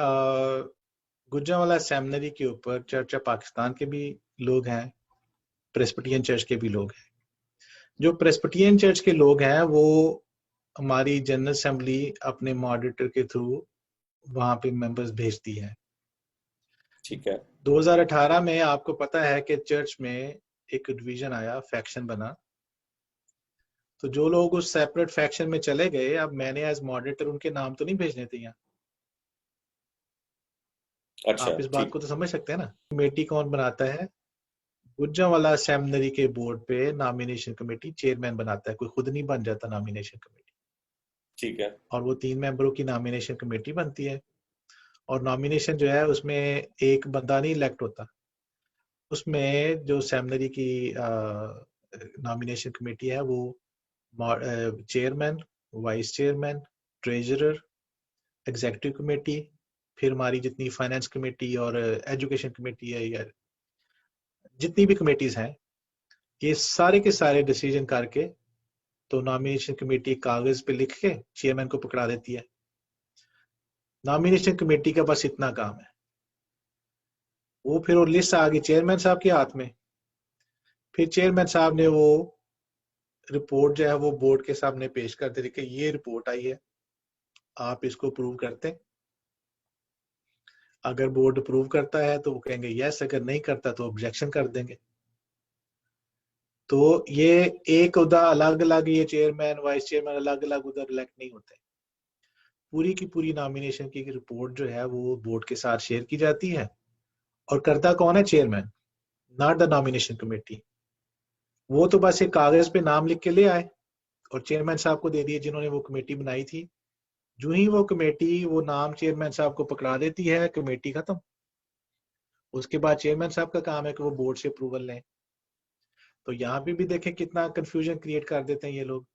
गुजरांवाला सेमिनरी के ऊपर चर्च ऑफ पाकिस्तान के भी लोग हैं, प्रेस्बिटेरियन चर्च के भी लोग हैं। जो प्रेस्बिटेरियन चर्च के लोग हैं वो हमारी जनरल असेंबली अपने मॉडरेटर के थ्रू वहां पे मेंबर्स भेजती है। ठीक है, 2018 में आपको पता है कि चर्च में एक डिवीजन आया, फैक्शन बना। तो जो लोग उस सेपरेट फैक्शन में चले गए, अब मैंने एज मॉडरेटर उनके नाम तो नहीं भेजने थे यहाँ। अच्छा, आप इस बात ठीक, को तो समझ सकते हैं ना। कमेटी कौन बनाता है? गुजरांवाला सेमिनरी के बोर्ड पे नॉमिनेशन कमेटी चेयरमैन बनाता है, कोई खुद नहीं बन जाता नॉमिनेशन कमेटी। ठीक है, और वो 3 मेंबरों की नॉमिनेशन कमेटी बनती है। और नॉमिनेशन जो है उसमें एक बंदा नहीं इलेक्ट होता, उसमें जो सेमिनरी की नॉमिनेशन कमेटी है वो chairman, vice chairman, treasurer, executive committee, फिर हमारी जितनी फाइनेंस कमेटी और एजुकेशन कमेटी है, या जितनी भी कमेटीज हैं, ये सारे के सारे डिसीजन करके तो नॉमिनेशन कमेटी कागज पे लिख के चेयरमैन को पकड़ा देती है। नॉमिनेशन कमेटी का बस इतना काम है। वो फिर वो लिस्ट आ गई चेयरमैन साहब के हाथ में। फिर चेयरमैन साहब ने वो रिपोर्ट जो है वो बोर्ड के सामने पेश कर दी कि ये रिपोर्ट आई है, आप इसको अप्रूव करते हैं। अगर बोर्ड अप्रूव करता है तो वो कहेंगे यस, अगर नहीं करता तो ऑब्जेक्शन कर देंगे। तो ये एक उदा अलग अलग ये चेयरमैन वाइस चेयरमैन अलग अलग उधर इलेक्ट नहीं होते। पूरी की पूरी नॉमिनेशन की रिपोर्ट जो है वो बोर्ड के साथ शेयर की जाती है। और करता कौन है? Chairman, not the nomination committee. वो तो बस एक कागज पे नाम लिख के ले आए और चेयरमैन साहब को दे दिए जिन्होंने वो कमेटी बनाई थी। जो ही वो कमेटी वो नाम चेयरमैन साहब को पकड़ा देती है, कमेटी खत्म। उसके बाद चेयरमैन साहब का काम है कि वो बोर्ड से अप्रूवल लें। तो यहाँ पे भी देखें कितना कंफ्यूजन क्रिएट कर देते हैं ये लोग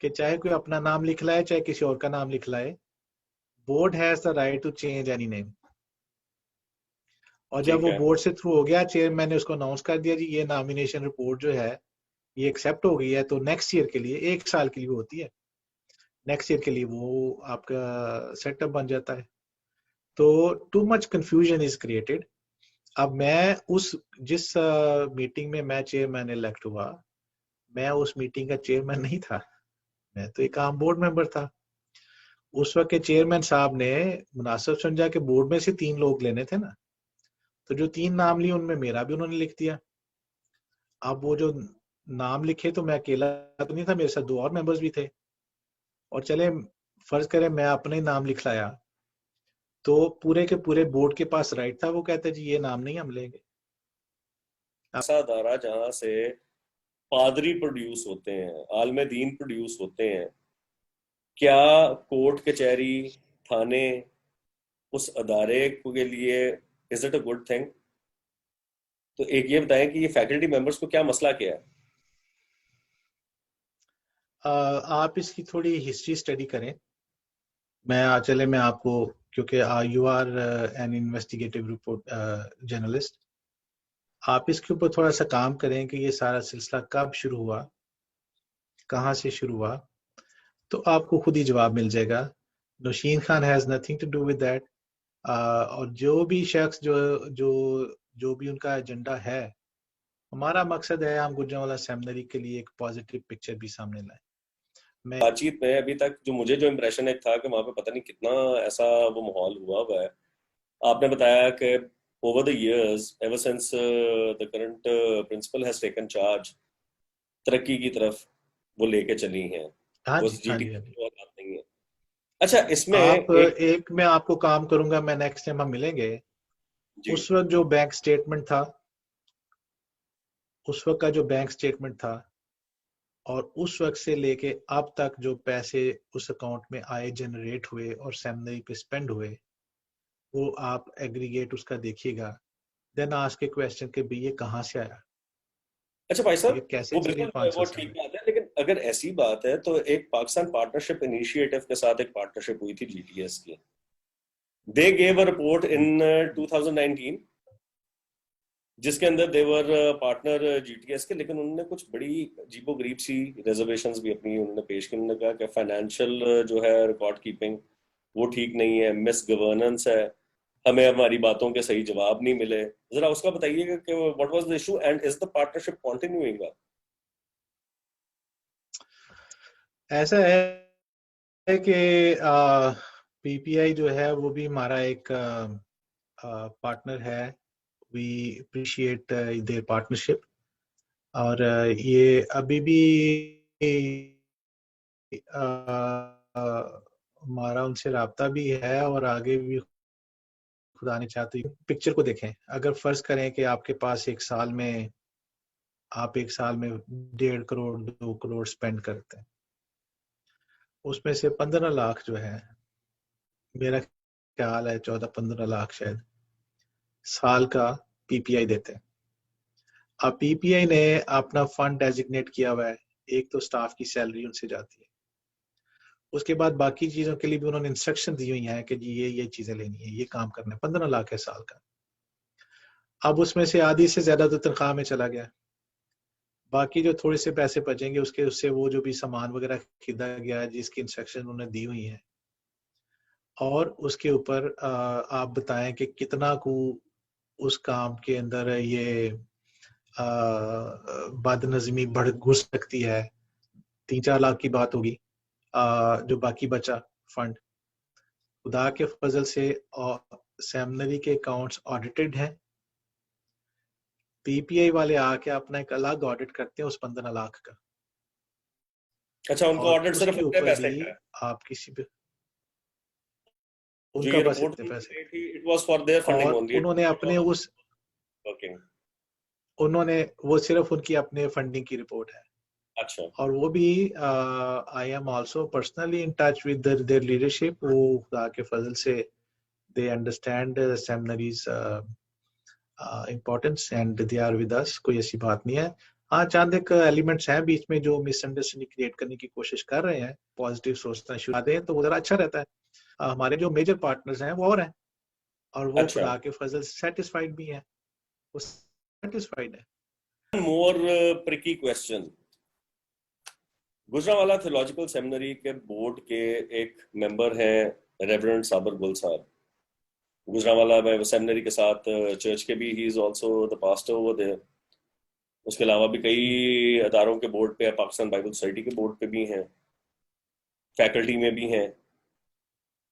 कि चाहे कोई अपना नाम लिख लाए चाहे किसी और का नाम लिख लाए, board has the right to change any name. और जब ठीक वो है। बोर्ड से थ्रू हो गया, चेयरमैन ने उसको अनाउंस कर दिया जी ये नॉमिनेशन रिपोर्ट जो है ये एक्सेप्ट हो गई है, तो नेक्स्ट ईयर के लिए 1 साल के लिए होती है, नेक्स्ट ईयर के लिए वो आपका सेटअप बन जाता है। तो too much confusion is created. अब मैं उस जिस मीटिंग में मैं चेयरमैन इलेक्ट हुआ, मैं उस मीटिंग का चेयरमैन नहीं था, मैं तो एक आम बोर्ड मेंबर था। उस वक्त के चेयरमैन साहब ने मुनासिब समझा कि बोर्ड में से 3 लोग लेने थे ना, तो जो 3 नाम लिए उनमें मेरा भी उन्होंने लिख दिया। अब वो जो नाम लिखे तो मैं अकेला तो नहीं था, मेरे साथ 2 और मेंबर्स भी थे। और चले फर्ज करें मैं अपने ही नाम लिख लाया, तो पूरे के पूरे बोर्ड के पास राइट था, वो कहते जी ये नाम नहीं हम लेंगे। ऐसा अदारा जहां से पादरी प्रोड्यूस होते हैं, आलम दीन प्रोड्यूस होते हैं, क्या कोर्ट कचहरी थाने उस अदारे के लिए is it a good thing? तो एक ये बताएं कि ये फैकल्टी मेंबर्स को क्या मसला क्या है? आप इसकी थोड़ी हिस्ट्री स्टडी करें। चले मैं आपको, क्योंकि you are an investigative report journalist, आप इसके ऊपर थोड़ा सा काम करें कि ये सारा सिलसिला कब शुरू हुआ, कहाँ से शुरू हुआ, तो आपको खुद ही जवाब मिल जाएगा। Naushin Khan has nothing to do with that. और जो भी शख्स जो भी उनका एजेंडा है, हमारा मकसद है हम गुजरांवाला सेमिनरी के लिए एक पॉजिटिव पिक्चर भी सामने लाएं। मैं बातचीत में अभी तक जो इम्प्रेशन एक था कि वहां पे पता नहीं कितना ऐसा वो माहौल हुआ है। आपने बताया कि over the years ever since the current principal has taken charge, तरक्की की तरफ वो लेके चली हैं। हाँ वो जी, हाँ जीटी जी, हाँ जी। बात नहीं है। अच्छा, इसमें आप एक एक मैं आपको काम करूंगा, मैं नेक्स्ट टाइम हम मिलेंगे, जी उस वक्त जो बैंक स्टेटमेंट था, उस वक्त का जो बैंक स्टेटमेंट था और उस वक्त से लेके अब तक जो पैसे उस अकाउंट में आए, जनरेट हुए और सेमिनरी पे स्पेंड हुए, वो आप एग्रीगेट उसका देखिएगा। देन आस्क ए क्वेश्चन कि भाई ये कहाँ से आया, अच्छा भाई ये साहब, कैसे वो चले बिल्कुल 5 साल वो से ठीक आगे। बात है, लेकिन अगर ऐसी बात है तो एक पाकिस्तान पार्टनरशिप इनिशिएटिव के साथ एक पार्टनरशिप हुई थी जीटीएस की। दे गेव अ रिपोर्ट इन 2019 जिसके अंदर देवर पार्टनर जीटीएस के, लेकिन उन्होंने कुछ बड़ी अजीबोगरीब सी रिजर्वेशंस भी अपनी उन्होंने पेश की। उन्होंने कहा कि फाइनेंशियल जो है रिकॉर्ड कीपिंग वो ठीक नहीं है, मिस गवर्नेंस है, हमें हमारी बातों के सही जवाब नहीं मिले। जरा उसका बताइएगा कि what was the issue and is the partnership continuing? ऐसा है कि पीपीआई जो है वो भी हमारा एक पार्टनर है। We appreciate their partnership. और ये अभी भी हमारा उनसे राब्ता भी है और आगे भी खुदा ने चाहा तो पिक्चर को देखें। अगर फर्ज करें कि आपके पास आप एक साल में 1.5 करोड़ 2 करोड़ स्पेंड करते हैं, उसमें से 15 लाख जो है, मेरा ख्याल है 14-15 लाख शायद साल का पीपीआई देते हैं। अब पीपीआई ने अपना फंड डेजिग्नेट किया हुआ है, एक तो स्टाफ की सैलरी उनसे जाती है, उसके बाद बाकी चीजों के लिए भी उन्होंने इंस्ट्रक्शन दी हुई हैं कि जी ये चीजें लेनी है, ये काम करना है। 15 लाख है साल का। अब उसमें से आधी से ज्यादा तो तनख्वाह में चला गया, बाकी जो थोड़े से पैसे बचेंगे उसके उससे वो जो भी सामान वगैरह खरीदा गया है जिसकी इंस्ट्रक्शन उन्होंने दी हुई है, और उसके ऊपर आप बताएं कि कितना को उस काम के अंदर ये बदनज़मी बढ़ घुस सकती है। 3-4 लाख की बात होगी। जो बाकी बचा फंड, खुदा के फजल से सेमिनरी के अकाउंट्स ऑडिटेड हैं। पीपीआई वाले आके अपना एक अलग ऑडिट करते हैं उस 15 लाख का, अच्छा, उनका और ऑडिट सिर्फ उसके उतने ऊपर पैसे भी का है? आप किसी पे जो उनका ये बस रिपोर्ट इतने की पैसे गई थी, it was for their funding और ओनली, इट उन्होंने अपने वाज उस वर्किंग। उन्होंने वो सिर्फ उनकी अपने फंडिंग की रिपोर्ट है, अच्छा। और वो भी I am also personally in touch with their leadership. वो खुदा के फजल से they understand seminaries importance and they are with us. कोई ऐसी बात नहीं है। हाँ, चंद एक एलिमेंट्स हैं बीच में जो मिसअंडरस्टैंडिंग क्रिएट करने की कोशिश कर रहे हैं। पॉजिटिव सोचना शुरू दें तो वो जरा अच्छा रहता है। हमारे जो मेजर पार्टनर्स हैं वो और हैं, और वो अच्छा, खुदा के फजल से सेटिस्फाइड भी हैं, वो सेटिस्फाइड है। More tricky question. Gujranwala theological seminary के बोर्ड के एक मेंबर हैं रेवरेंड साबर गुल साहब। गुजरावाला में सेमिनरी के साथ चर्च के भी he is also the pastor over there. उसके अलावा भी कई अदारों के बोर्ड पे, पाकिस्तान बाइबल सोसाइटी के बोर्ड पे भी हैं, फैकल्टी में भी हैं।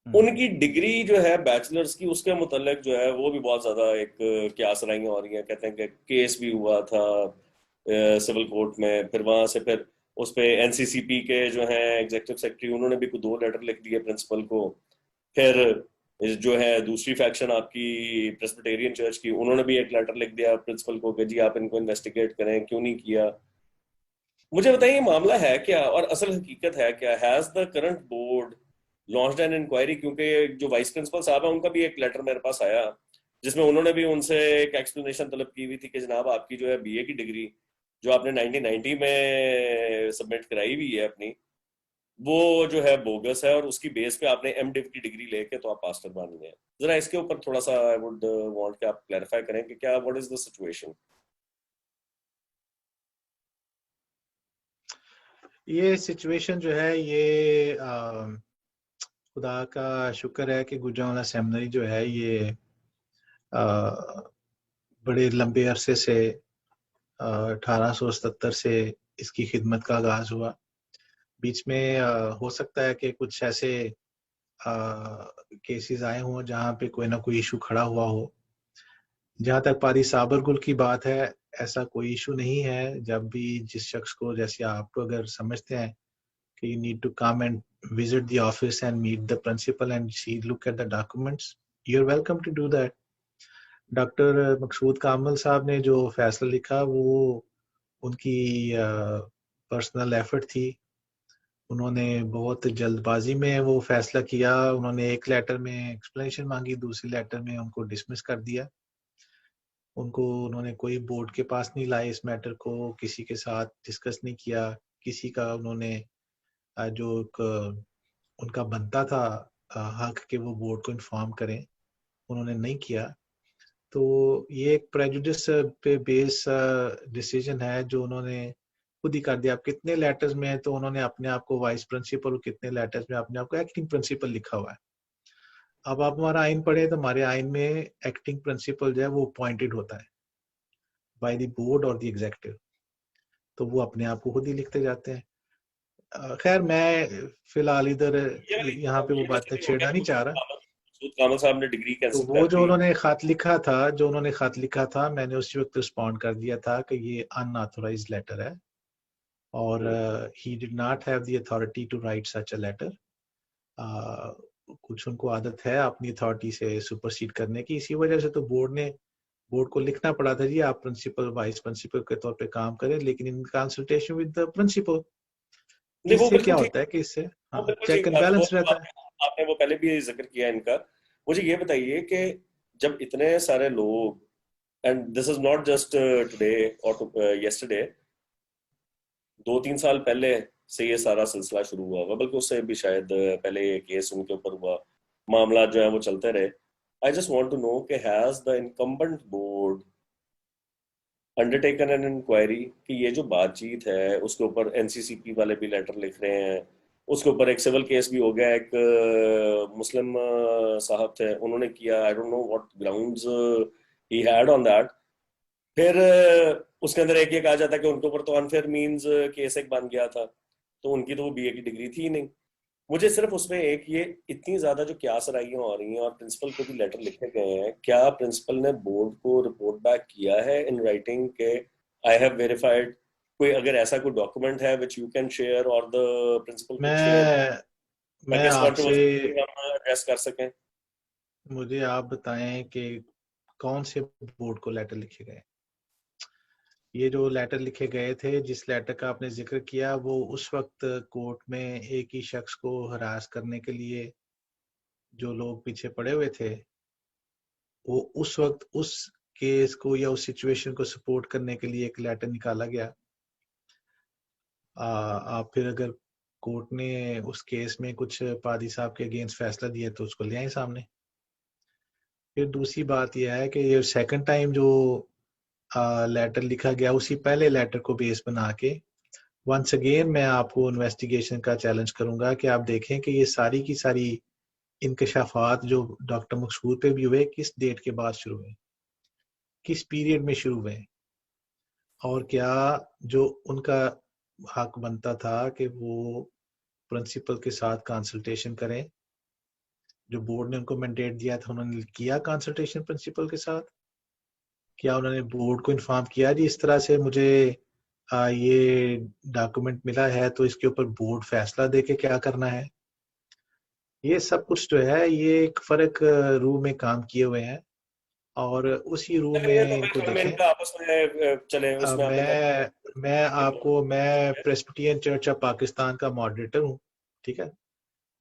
उनकी डिग्री जो है बैचलर्स की, उसके मुतल्लिक जो है वो भी बहुत ज्यादा एक क्यासराइयाँ हो रही हैं। कहते हैं कि केस भी हुआ था सिविल कोर्ट में, फिर वहां से फिर उस पे एनसीसीपी के जो हैं एग्जीक्यूटिव सेक्रेटरी, उन्होंने भी 2 लेटर लिख दिए प्रिंसिपल को। फिर जो है दूसरी फैक्शन आपकी प्रेस्बिटेरियन चर्च की, उन्होंने भी एक लेटर लिख दिया प्रिंसिपल को कि जी आप इनको इन्वेस्टिगेट करें, क्यों नहीं किया। मुझे बताइए मामला है क्या और असल हकीकत है क्या? Has the current board launched an inquiry? क्योंकि जो वाइस प्रिंसिपल साहब है उनका भी एक लेटर मेरे पास आया जिसमें उन्होंने भी उनसे एक एक्सप्लेनेशन तलब की हुई थी कि जनाब आपकी जो है बीए की डिग्री जो आपने 1990 में सबमिट कराई हुई है अपनी, वो जो है बोगस है, और उसकी बेस पे आपने एमडिव की डिग्री लेके तो आप पास्टर बन गए। जरा इसके ऊपर थोड़ा सा आई वुड वांट कि आप क्लैरिफाई करें कि क्या व्हाट इज द सिचुएशन। ये सिचुएशन जो है ये खुदा का शुक्र है कि गुजरांवाला सेमिनरी जो है ये बड़े लंबे अरसे से 1877 से इसकी खिदमत का आगाज हुआ। बीच में हो सकता है कि कुछ ऐसे केसेस आए हों जहाँ पे कोई ना कोई इशू खड़ा हुआ हो। जहाँ तक पारी साबरगुल की बात है, ऐसा कोई इशू नहीं है। जब भी जिस शख्स को, जैसे आप अगर समझते हैं कि you need to come and visit the office and meet the principal and see, look at the documents, you're welcome to do that. Doctor Maqsood Kamal साहब ने जो फैसला लिखा वो उनकी पर्सनल एफर्ट थी। उन्होंने बहुत जल्दबाजी में वो फैसला किया। उन्होंने एक लेटर में एक्सप्लेनेशन मांगी, दूसरी लेटर में उनको डिसमिस कर दिया। उन्होंने कोई बोर्ड के पास नहीं लाए इस मैटर को, किसी के साथ डिस्कस नहीं किया, किसी का उन्होंने जो एक उनका बनता था हक कि वो बोर्ड को इन्फॉर्म करें, उन्होंने नहीं किया। तो ये एक प्रेजुडिस पे बेस डिसीजन है जो उन्होंने खुद ही कर दिया। अब कितने लेटर्स में है तो उन्होंने अपने आप को वाइस प्रिंसिपल, और कितने लेटर्स में अपने आप को एक्टिंग प्रिंसिपल लिखा हुआ है। अब आप हमारा आइन पढ़े तो हमारे आइन में एक्टिंग प्रिंसिपल जो है वो अपॉइंटेड होता है बाय द बोर्ड और द एग्जीक्यूटिव, तो वो अपने आप को खुद ही लिखते जाते हैं। खैर मैं फिलहाल इधर ये वाली यहाँ पे वो ये तो बातें चलिए हो छेड़ना गया, नहीं चाह रहा। मकसूद कामल साहब ने डिग्री तो कैंसिल वो कर दी। जो उन्होंने खत लिखा था मैंने उसी वक्त रिस्पॉन्ड कर दिया था कि ये अनऑथोराइज्ड लेटर है, और he did not have the authority to write such a letter. कुछ उनको आदत है अपनी अथॉरिटी से सुपरसीड करने की, इसी वजह से तो बोर्ड को लिखना पड़ा था जी आप प्रिंसिपल वाइस प्रिंसिपल के तौर पे काम करें, लेकिन in consultation with the principal. नहीं, वो इससे बिल्कुल क्या ठीक, होता है कि इससे वो हाँ बिल्कुल चेक ठीक एंड बात है। वो बैलेंस रहता है। आपने वो पहले भी जिक्र किया इनका। मुझे ये बताइए कि जब इतने सारे लोग, and this is not just today और यस्टरडे, 2-3 साल पहले से ये सारा सिलसिला शुरू हुआ होगा, बल्कि उससे भी शायद पहले ये केस उनके ऊपर हुआ, मामला जो है वो चलते रहे। I just want to know कि has the incumbent board undertaken an inquiry कि ये जो बातचीत है उसके ऊपर एनसीसीपी वाले भी लेटर लिख रहे हैं, उसके ऊपर एक सिविल केस भी हो गया, एक मुस्लिम साहब थे उन्होंने किया, I don't know what grounds he had on that. फिर उसके अंदर एक ये कहा जाता है कि उनके ऊपर तो अनफेयर मीन्स केस एक बन गया था, तो उनकी तो वो बीए की डिग्री थी ही नहीं। मुझे सिर्फ उसमें एक ये इतनी ज्यादा जो क्या सराइयां हो रही हैं और प्रिंसिपल को भी लेटर लिखे गए हैं, क्या प्रिंसिपल ने बोर्ड को रिपोर्ट बैक किया है इन राइटिंग के आई हैव वेरीफाइड? कोई अगर ऐसा कोई डॉक्यूमेंट है विच यू कैन शेयर और द प्रिंसिपल कुड शेयर, मैं मैं ताकि इस आपसे कंट्रोवर्सी हम एड्रेस कर सकें। मुझे आप बताएं कि कौन से बोर्ड को लेटर लिखे गए। ये जो लेटर लिखे गए थे, जिस लेटर का आपने जिक्र किया, वो उस वक्त कोर्ट में एक ही शख्स को हरास करने के लिए जो लोग पीछे पड़े हुए थे, वो उस वक्त उस केस को या उस सिचुएशन को सपोर्ट करने के लिए एक लेटर निकाला गया। आप फिर अगर कोर्ट ने उस केस में कुछ पादी साहब के अगेंस्ट फैसला दिया तो उसको ले आए सामने। फिर दूसरी बात यह है कि ये सेकंड टाइम जो लेटर लिखा गया, उसी पहले लेटर को बेस बना के वंस अगेन मैं आपको इन्वेस्टिगेशन का चैलेंज करूंगा कि आप देखें कि ये सारी की सारी इंकशाफात जो डॉक्टर मकसूद पे भी हुए, किस डेट के बाद शुरू हुए, किस पीरियड में शुरू हुए, और क्या जो उनका हक बनता था कि वो प्रिंसिपल के साथ कंसल्टेशन करें, जो बोर्ड ने उनको मैंडेट दिया था, उन्होंने किया कंसल्टेशन प्रिंसिपल के साथ? क्या उन्होंने बोर्ड को इन्फॉर्म किया जी इस तरह से मुझे ये डॉक्यूमेंट मिला है तो इसके ऊपर बोर्ड फैसला दे के क्या करना है? ये सब कुछ जो है ये एक फर्क रूम में काम किए हुए हैं, और उसी रूम चलिए, तो में फिर इनको हम देखें। इनका आपस में चले उसमें आपने मैं प्रेस्बिटेरियन चर्च ऑफ पाकिस्तान का मॉडरेटर हूँ, ठीक है?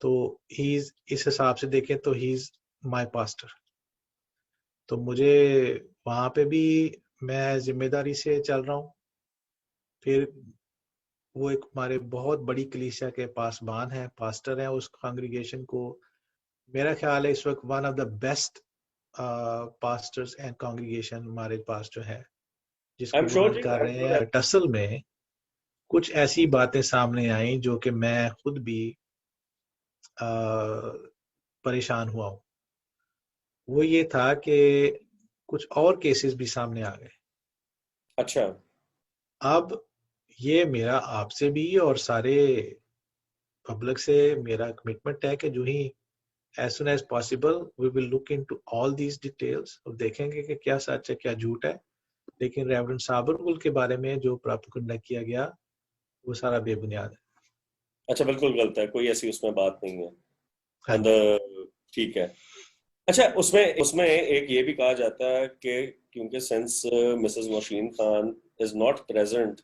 तो ही इस हिसाब से देखें तो ही इज माय पास्टर। तो मुझे वहां पे भी मैं जिम्मेदारी से चल रहा हूँ। फिर वो एक हमारे बहुत बड़ी कलीसिया के पासबान है, पास्टर है उस कांग्रीगेशन को। मेरा ख्याल है इस वक्त one of the best pastors and congregation हमारे पास जो है, आई जिसको एम वो श्योर रन जी, कर आई एम रहे श्योर। हैं। टसल में कुछ ऐसी बातें सामने आई जो कि मैं खुद भी परेशान हुआ हूँ। वो ये था कि कुछ और केसेस भी सामने आ गए। अच्छा। अब ये मेरा आपसे भी और सारे पब्लिक से मेरा कमिटमेंट है कि जो ही as soon as possible we will look into all these details और देखेंगे कि क्या सच है क्या झूठ है। लेकिन रेवरेंड साबर गुल के बारे में जो प्रोपेगेंडा किया गया वो सारा बेबुनियाद है। अच्छा, बिल्कुल गलत है, कोई ऐसी उसमें बात नहीं है। हाँ ऑन द जी। ठीक है। अच्छा, उसमें उसमें एक ये भी कहा जाता है कि क्योंकि सिंस मिसेस मशीन Khan is not present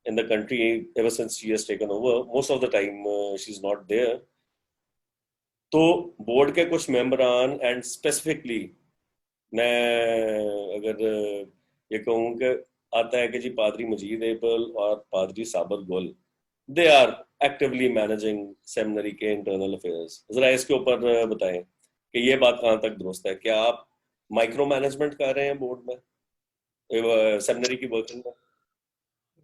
in the country ever since she has taken over most of the time, she is not there, तो बोर्ड के कुछ मेंबरान एंड स्पेसिफिकली मैं अगर ये कहूँ कि आता है कि जी पादरी मजीद एबल और पादरी Sabar Gul, they are actively managing seminary के इंटरनल अफेयर्स। जरा इसके ऊपर बताएं कि ये बात कहाँ तक दुरुस्त है? क्या आप माइक्रो मैनेजमेंट कर रहे हैं बोर्ड में, सेमिनरी की वर्किंग में?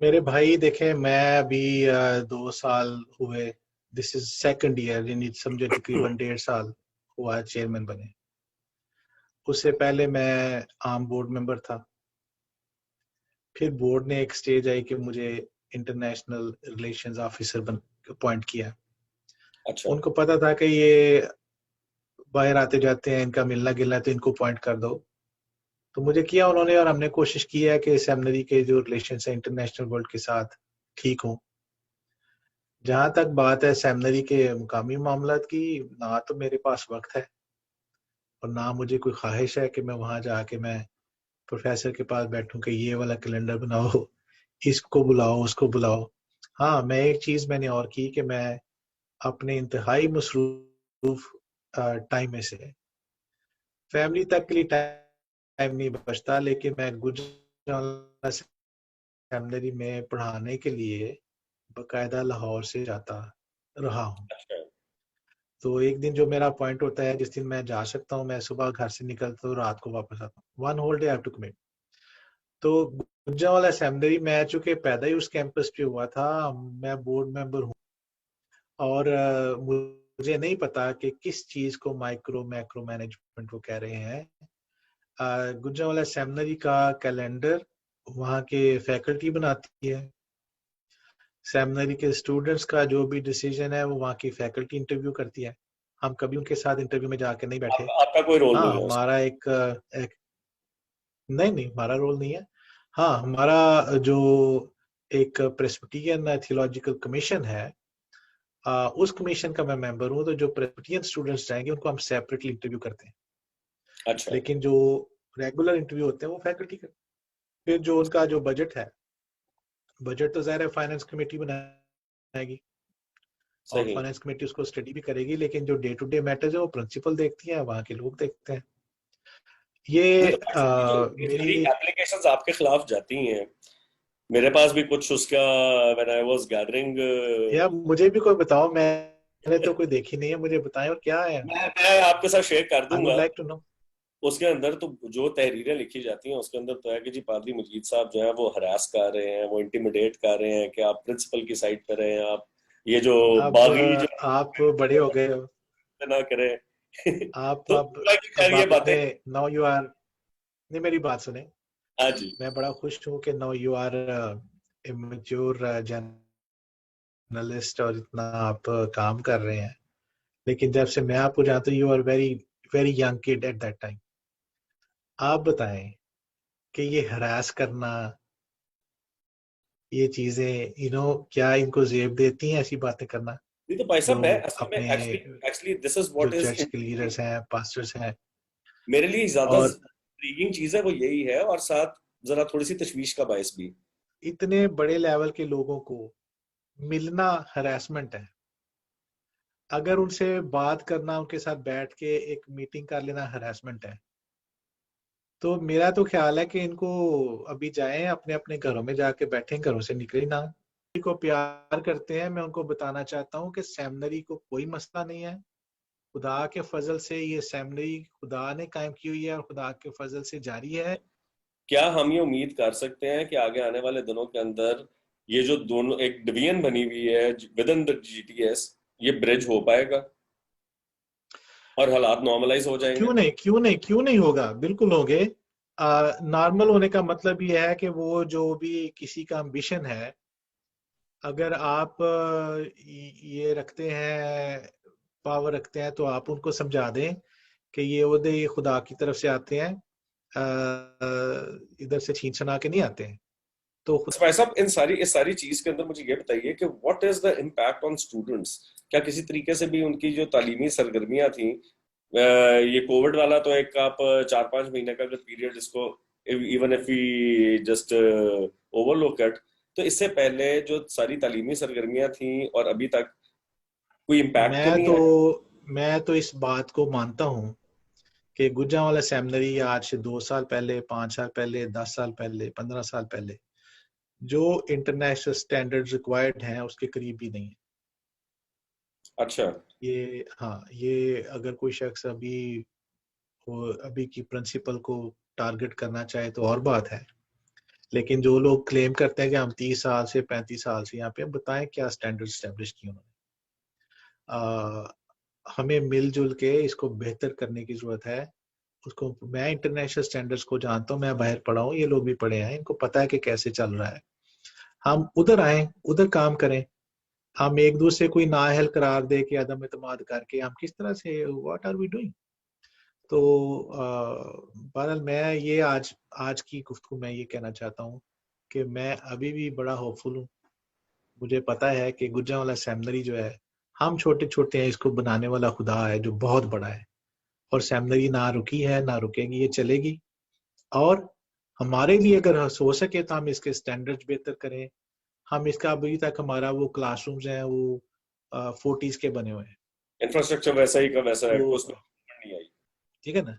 मेरे भाई देखें, मैं अभी 2 साल हुए, दिस इज सेकंड ईयर, यानी समझे तकरीबन 1.5 साल हुआ है चेयरमैन बने। उससे पहले मैं आम बोर्ड मेंबर था। फिर बोर्ड ने एक स्टेज आई कि मुझे इंटरनेशनल रिलेशंस ऑफिसर बन अपॉइंट किया। अच्छा। उनको पता था कि ये बाहर आते जाते हैं, इनका मिलना गिलना है, तो इनको अपॉइंट कर दो। तो मुझे किया उन्होंने, और हमने कोशिश की है कि सेमिनरी के जो रिलेशन है इंटरनेशनल वर्ल्ड के साथ ठीक हो। जहां तक बात है सेमिनरी के मुकामी मामलात की, ना तो मेरे पास वक्त है और ना मुझे कोई ख्वाहिश है कि मैं वहां जाके मैं प्रोफेसर के पास बैठूं कि ये वाला कैलेंडर बनाओ, इसको बुलाओ, उसको बुलाओ। हाँ, मैं एक चीज मैंने और की कि मैं अपने इंतहाई मसरूफ टाइम में से फैमिली तक के लिए टाइम नहीं बचता, लेकिन मैं गुजरात सेमिनरी में पढ़ाने के लिए बकायदा लाहौर से जाता रहा हूँ। अच्छा। तो एक दिन जो मेरा पॉइंट होता है, जिस दिन मैं जा सकता हूँ, मैं सुबह घर से निकलता हूँ, रात को वापस आता हूँ, one whole day I have to commit. तो गुजरांवाला सेमिनरी मैं चूंकि पैदा ही उस कैंपस पे हुआ था, मैं बोर्ड मेंबर हूँ, और मुझे नहीं पता कि किस चीज को माइक्रो मैक्रो मैनेजमेंट वो कह रहे हैं। गुजरांवाला सेमिनरी का कैलेंडर वहाँ के फैकल्टी बनाती है। सेमिनरी के स्टूडेंट्स का जो भी डिसीजन है वो वहाँ की फैकल्टी इंटरव्यू करती है। हम कभी उनके साथ इंटरव्यू में जाके नहीं बैठे। आपका कोई रोल हाँ, नहीं है उसमें? हमारा एक नहीं नहीं, हमारा रोल नहीं है। हाँ, हमारा जो एक प्रेस्बिटेरियन थियोलॉजिकल कमीशन है, उस कमीशन का मैं मेंबर हूँ। तो जो प्रेस्बिटेरियन स्टूडेंट्स जाएंगे उनको हम सेपरेटली इंटरव्यू करते हैं, अच्छा। लेकिन जो रेगुलर इंटरव्यू होते हैं वो फैकल्टी करते हैं। फिर जो उनका जो बजट है, बजट तो ज़ाहिर है फाइनेंस कमेटी बनाएगी, और सही। फाइनेंस कमेटी उसको स्टडी भी करेगी, लेकिन जो डे टू डे मैटर्स है वो प्रिंसिपल देखती है, वहाँ के लोग देखते हैं। नहीं ये तो भाई साहब, ये सारी मेरी एप्लीकेशंस आपके खिलाफ जाती हैं। मेरे पास भी कुछ उसका, व्हेन आई वाज गैदरिंग, या मुझे भी कोई बताओ, मैंने तो कोई देखी नहीं है, मुझे बताएं और क्या है। मैं आपके साथ शेयर कर आई वुड दूंगा। Like to know. उसके अंदर तो जो तहरीरें लिखी जाती हैं उसके अंदर तो है कि जी पादरी मजीद साहब जो है वो हरास कर रहे हैं, वो इंटिमिडेट कर रहे हैं कि आप प्रिंसिपल की साइड पर रहे हैं, आप ये जो अब बागी जो आप बड़े हो गए हो, ना करें। आप तो खैर अब ये बातें। आपने, नाउ यू आर, नहीं मेरी बात सुने। हाँ जी। मैं बड़ा खुश हूँ कि now you are immature journalist, और इतना आप काम कर रहे हैं। लेकिन जब से मैं आपको जानता हूँ, you are very very young kid at that time. आप बताएं कि ये हरास करना, ये चीजें क्या इनको जेब देती हैं, ऐसी बातें करना? नहीं तो भाई जो साहब, मैं असल में अपने एक्चुअली एक्चुअली दिस इज जो व्हाट इज चर्च के लीडर्स हैं, पास्टर्स हैं, मेरे लिए ज्यादा और इंट्रीगिंग चीज है वो यही है, और साथ जरा थोड़ी सी तशवीश का बायस भी। इतने बड़े लेवल के लोगों को मिलना हरासमेंट है। अगर उनसे बात करना, उनके साथ बैठ के एक मीटिंग कर लेना हरासमेंट है। तो मेरा तो ख्याल है कि इनको अभी जाएं, अपने अपने घरों में जाके बैठें, घरों से निकले ना। को प्यार करते हैं, मैं उनको बताना चाहता हूँ कि सेमिनरी को कोई मसला नहीं है। खुदा के फजल से ये सेमिनरी खुदा ने कायम की हुई है, और खुदा के फजल से जारी है। क्या हम ये उम्मीद कर सकते हैं कि आगे आने वाले दिनों के अंदर ये जो दोनों एक डिवीजन बनी हुई है विद इन द जीटीएस, ये ब्रिज हो पाएगा और हालात नॉर्मलाइज हो जाएंगे? क्यों नहीं, क्यों नहीं, क्यों नहीं होगा, बिल्कुल होंगे। नॉर्मल होने का मतलब ये है कि वो जो भी किसी का एम्बिशन है, अगर आप ये रखते हैं, पावर रखते हैं, तो आप उनको समझा दें कि ये ओहदे ये खुदा की तरफ से आते हैं, इधर से छीन छना के नहीं आते हैं। तो बस भाई साहब, इस सारी चीज के अंदर मुझे ये बताइए कि what is the impact on students? क्या किसी तरीके से भी उनकी जो तालीमी सरगर्मियां थी, ये कोविड वाला तो एक आप 4-5 महीने का अगर पीरियड इसको, even if we just overlook it, तो इससे पहले जो सारी तालीमी सरगर्मियां थी और अभी तक कोई इम्पैक्ट तो मैं नहीं तो आया? मैं तो इस बात को मानता हूँ कि गुजरांवाला सेमिनरी आज से 2 साल पहले, 5 साल पहले, 10 साल पहले, 15 साल पहले जो इंटरनेशनल स्टैंडर्ड्स रिक्वायर्ड हैं उसके करीब भी नहीं है। अच्छा। ये, हाँ, ये अगर कोई शख्स अभी की प्रिंसिपल को टारगेट करना चाहे तो और बात है। लेकिन जो लोग क्लेम करते हैं कि हम 30 साल से 35 साल से यहाँ पे, बताएं क्या स्टैंडर्ड स्टैब्लिश किए उन्होंने। हमें मिलजुल के इसको बेहतर करने की जरूरत है। उसको, मैं इंटरनेशनल स्टैंडर्ड्स को जानता हूँ, मैं बाहर पढ़ा हूँ, ये लोग भी पढ़े हैं, इनको पता है कि कैसे चल रहा है। हम उधर आए, उधर काम करें। हम एक दूसरे को नाअहल करार दे के, अदम एतमाद करके, हम किस तरह से, व्हाट आर वी डूइंग? तो बहरहाल मैं ये आज आज की गुफ्तगू में ये कहना चाहता हूँ कि मैं अभी भी बड़ा होपफुल हूँ। मुझे पता है कि गुजरांवाला सेमिनरी जो है, हम छोटे छोटे हैं, इसको बनाने वाला खुदा है जो बहुत बड़ा है। और सेमिनरी ना रुकी है, ना रुकेगी, ये चलेगी। और हमारे लिए अगर हो सके तो हम इसके स्टैंडर्ड्स बेहतर करें। हम इसका, अभी तक हमारा वो क्लासरूम्स हैं वो 40s के बने हुए हैं। इंफ्रास्ट्रक्चर वैसा ही का वैसा है, तो उसमें नहीं आई। ठीक है ना?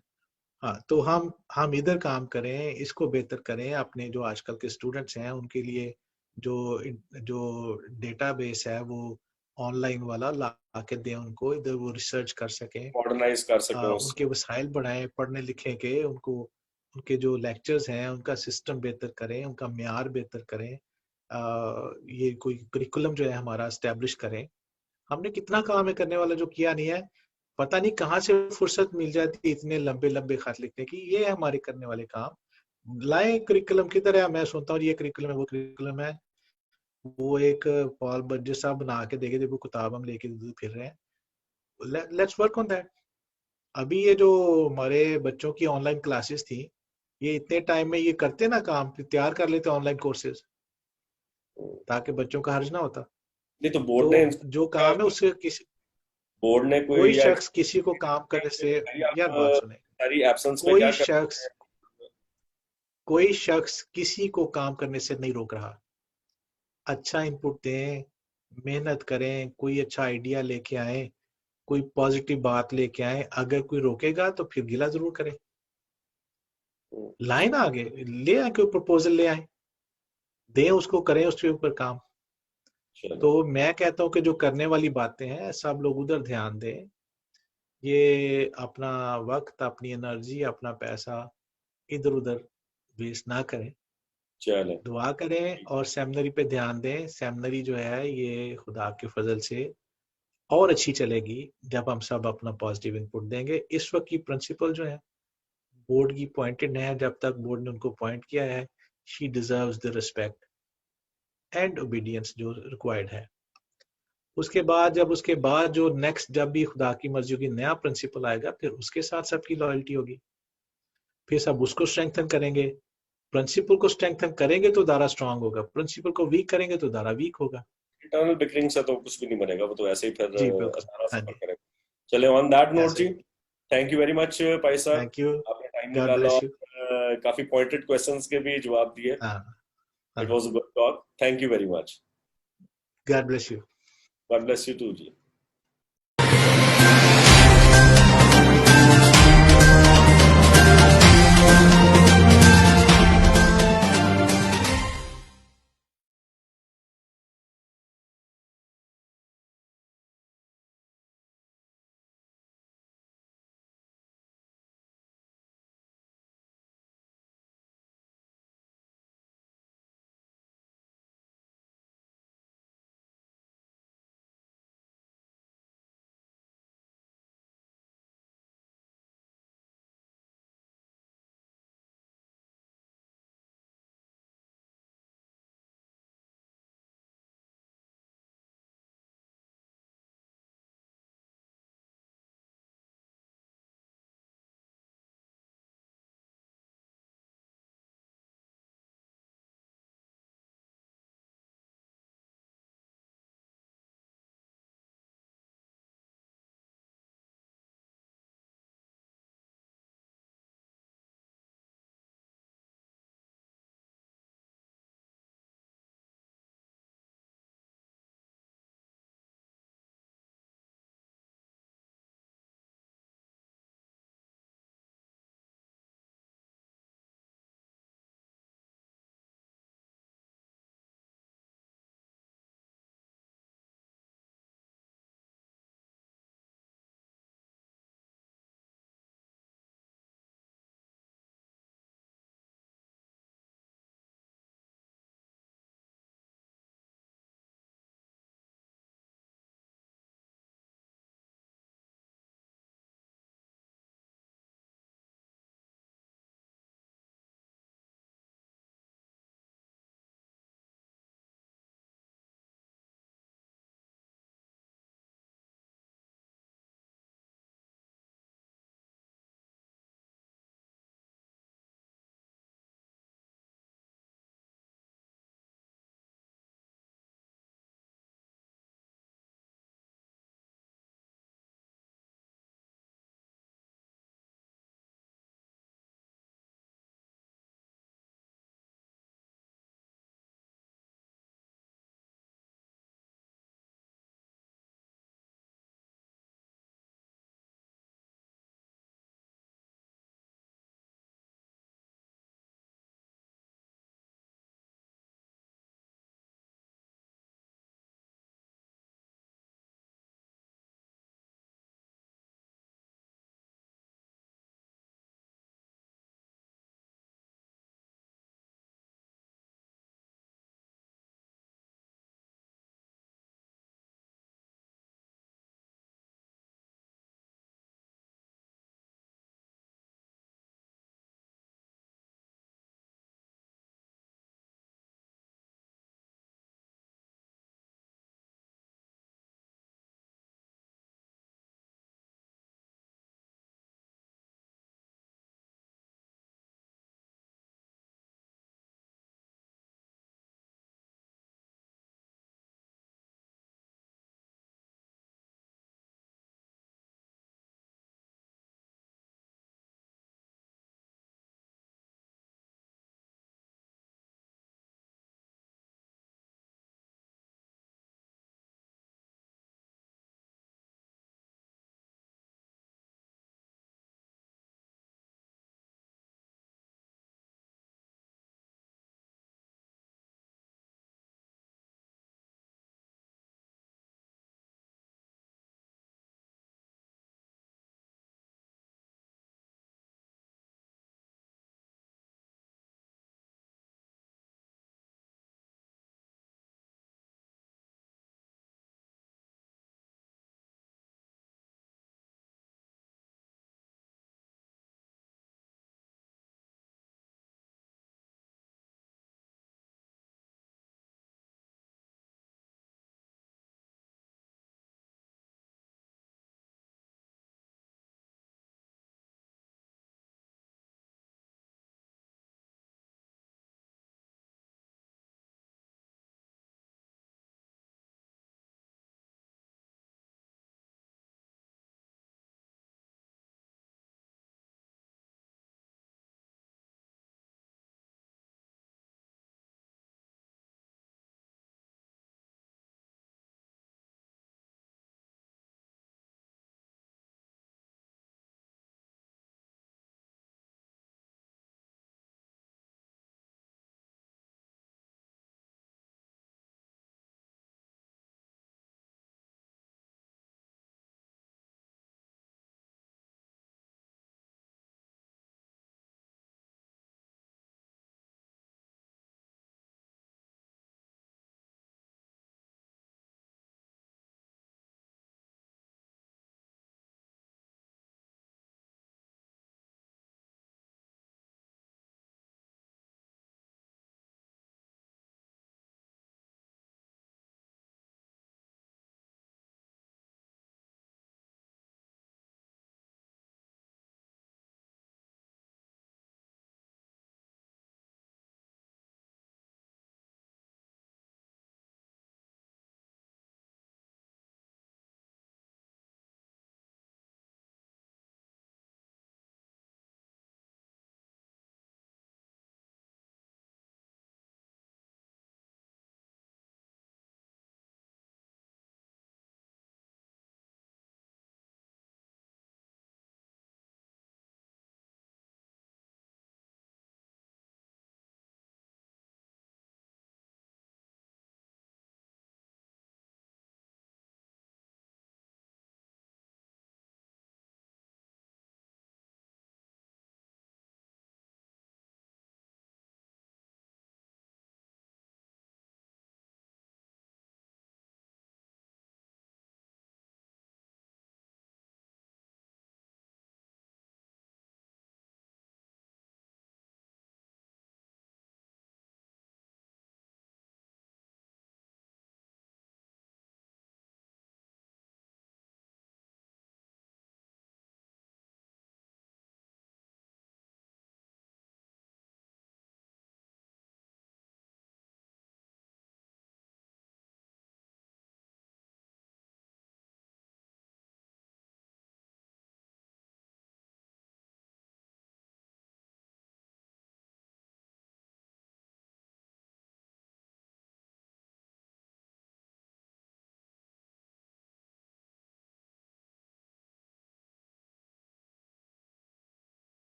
हाँ, तो हम इधर काम करें, इसको बेहतर करें। अपने जो आजकल के स्टूडेंट्स हैं उनके लिए जो जो डेटाबेस है वो ऑनलाइन वाला ला के दें उनको, इधर वो रिसर्च कर सकें। मॉडर्नाइज कर सकें उनके उसको। वसाइल बढ़ाएं, पढ़ने लिखने के उनको उनके जो लेक्चर्स हैं उनका सिस्टम बेहतर करें, उनका म्यार बेहतर करें, ये कोई करिकुलम जो है हमारा एस्टेब्लिश करें। हमने कितना काम है करने वाला जो किया नहीं है। पता नहीं कहाँ से फुर्सत मिल जाती है इतने लंबे लंबे खत लिखने की। ये है हमारे करने वाले काम। लाए करिकुलम की तरह, मैं सुनता हूँ ये करिकुलम है वो करिकुलम है, वो एक पॉल बर्जेस साहब बना के देखे, देखो किताब हम लेके फिर रहे हैं। Let's work on that. अभी ये जो हमारे बच्चों की ऑनलाइन क्लासेस थी, ये इतने टाइम में ये करते ना काम, तैयार कर लेते ऑनलाइन कोर्सेज, ताकि बच्चों का हर्ज ना होता। नहीं तो बोर्ड ने तो जो काम है उससे किसी बोर्ड ने कोई कोई शख्स किसी को काम करने से, आप यार बात सुने, सारी एब्सेंस में क्या कोई कर शख्स कोई शख्स किसी को काम करने से नहीं रोक रहा। अच्छा इनपुट दें, मेहनत करें, कोई अच्छा आइडिया लेके आए, कोई पॉजिटिव बात लेके आए। अगर कोई रोकेगा तो फिर गिला जरूर करें। लाए ना आगे, ले आए, कोई प्रपोजल ले आए, दें उसको, करें उसके ऊपर काम। तो मैं कहता हूँ कि जो करने वाली बातें हैं सब लोग उधर ध्यान दें। ये अपना वक्त, अपनी एनर्जी, अपना पैसा इधर उधर वेस्ट ना करें। चले दुआ करें और सेमिनरी पे ध्यान दें। सेमिनरी जो है ये खुदा के फजल से और अच्छी चलेगी जब हम सब अपना पॉजिटिव इनपुट देंगे। इस वक्त की प्रिंसिपल जो है बोर्ड की पॉइंटेड है, जब तक बोर्ड ने उनको पॉइंट किया है, she deserves the respect and obedience जो रिक्वायर्ड है। उसके बाद जो नेक्स्ट, जब भी खुदा की मर्जी होगी, नया प्रिंसिपल आएगा, फिर उसके साथ सबकी लॉयल्टी होगी, फिर सब उसको स्ट्रेंथन करेंगे। प्रिंसिपल को स्ट्रेंथन करेंगे तो दायरा स्ट्रांग होगा, प्रिंसिपल को वीक करेंगे तो दायरा वीक होगा। इंटरनल बिकरिंग से तो कुछ भी नहीं बनेगा, वो तो ऐसे ही फिर जी बिल्कुल, सारा हाँ सफर जी, करेगा। चले ऑन दैट नोट ऐसे जी, ही। Thank you very much Pai sir, thank you, आपने टाइम गॉड निकाला ब्लेस और यू। काफी पॉइंटेड क्वेश्चंस के भी जवाब दिए। हाँ इट हाँ, was a good talk, thank you very much. God bless you. God bless you too ji.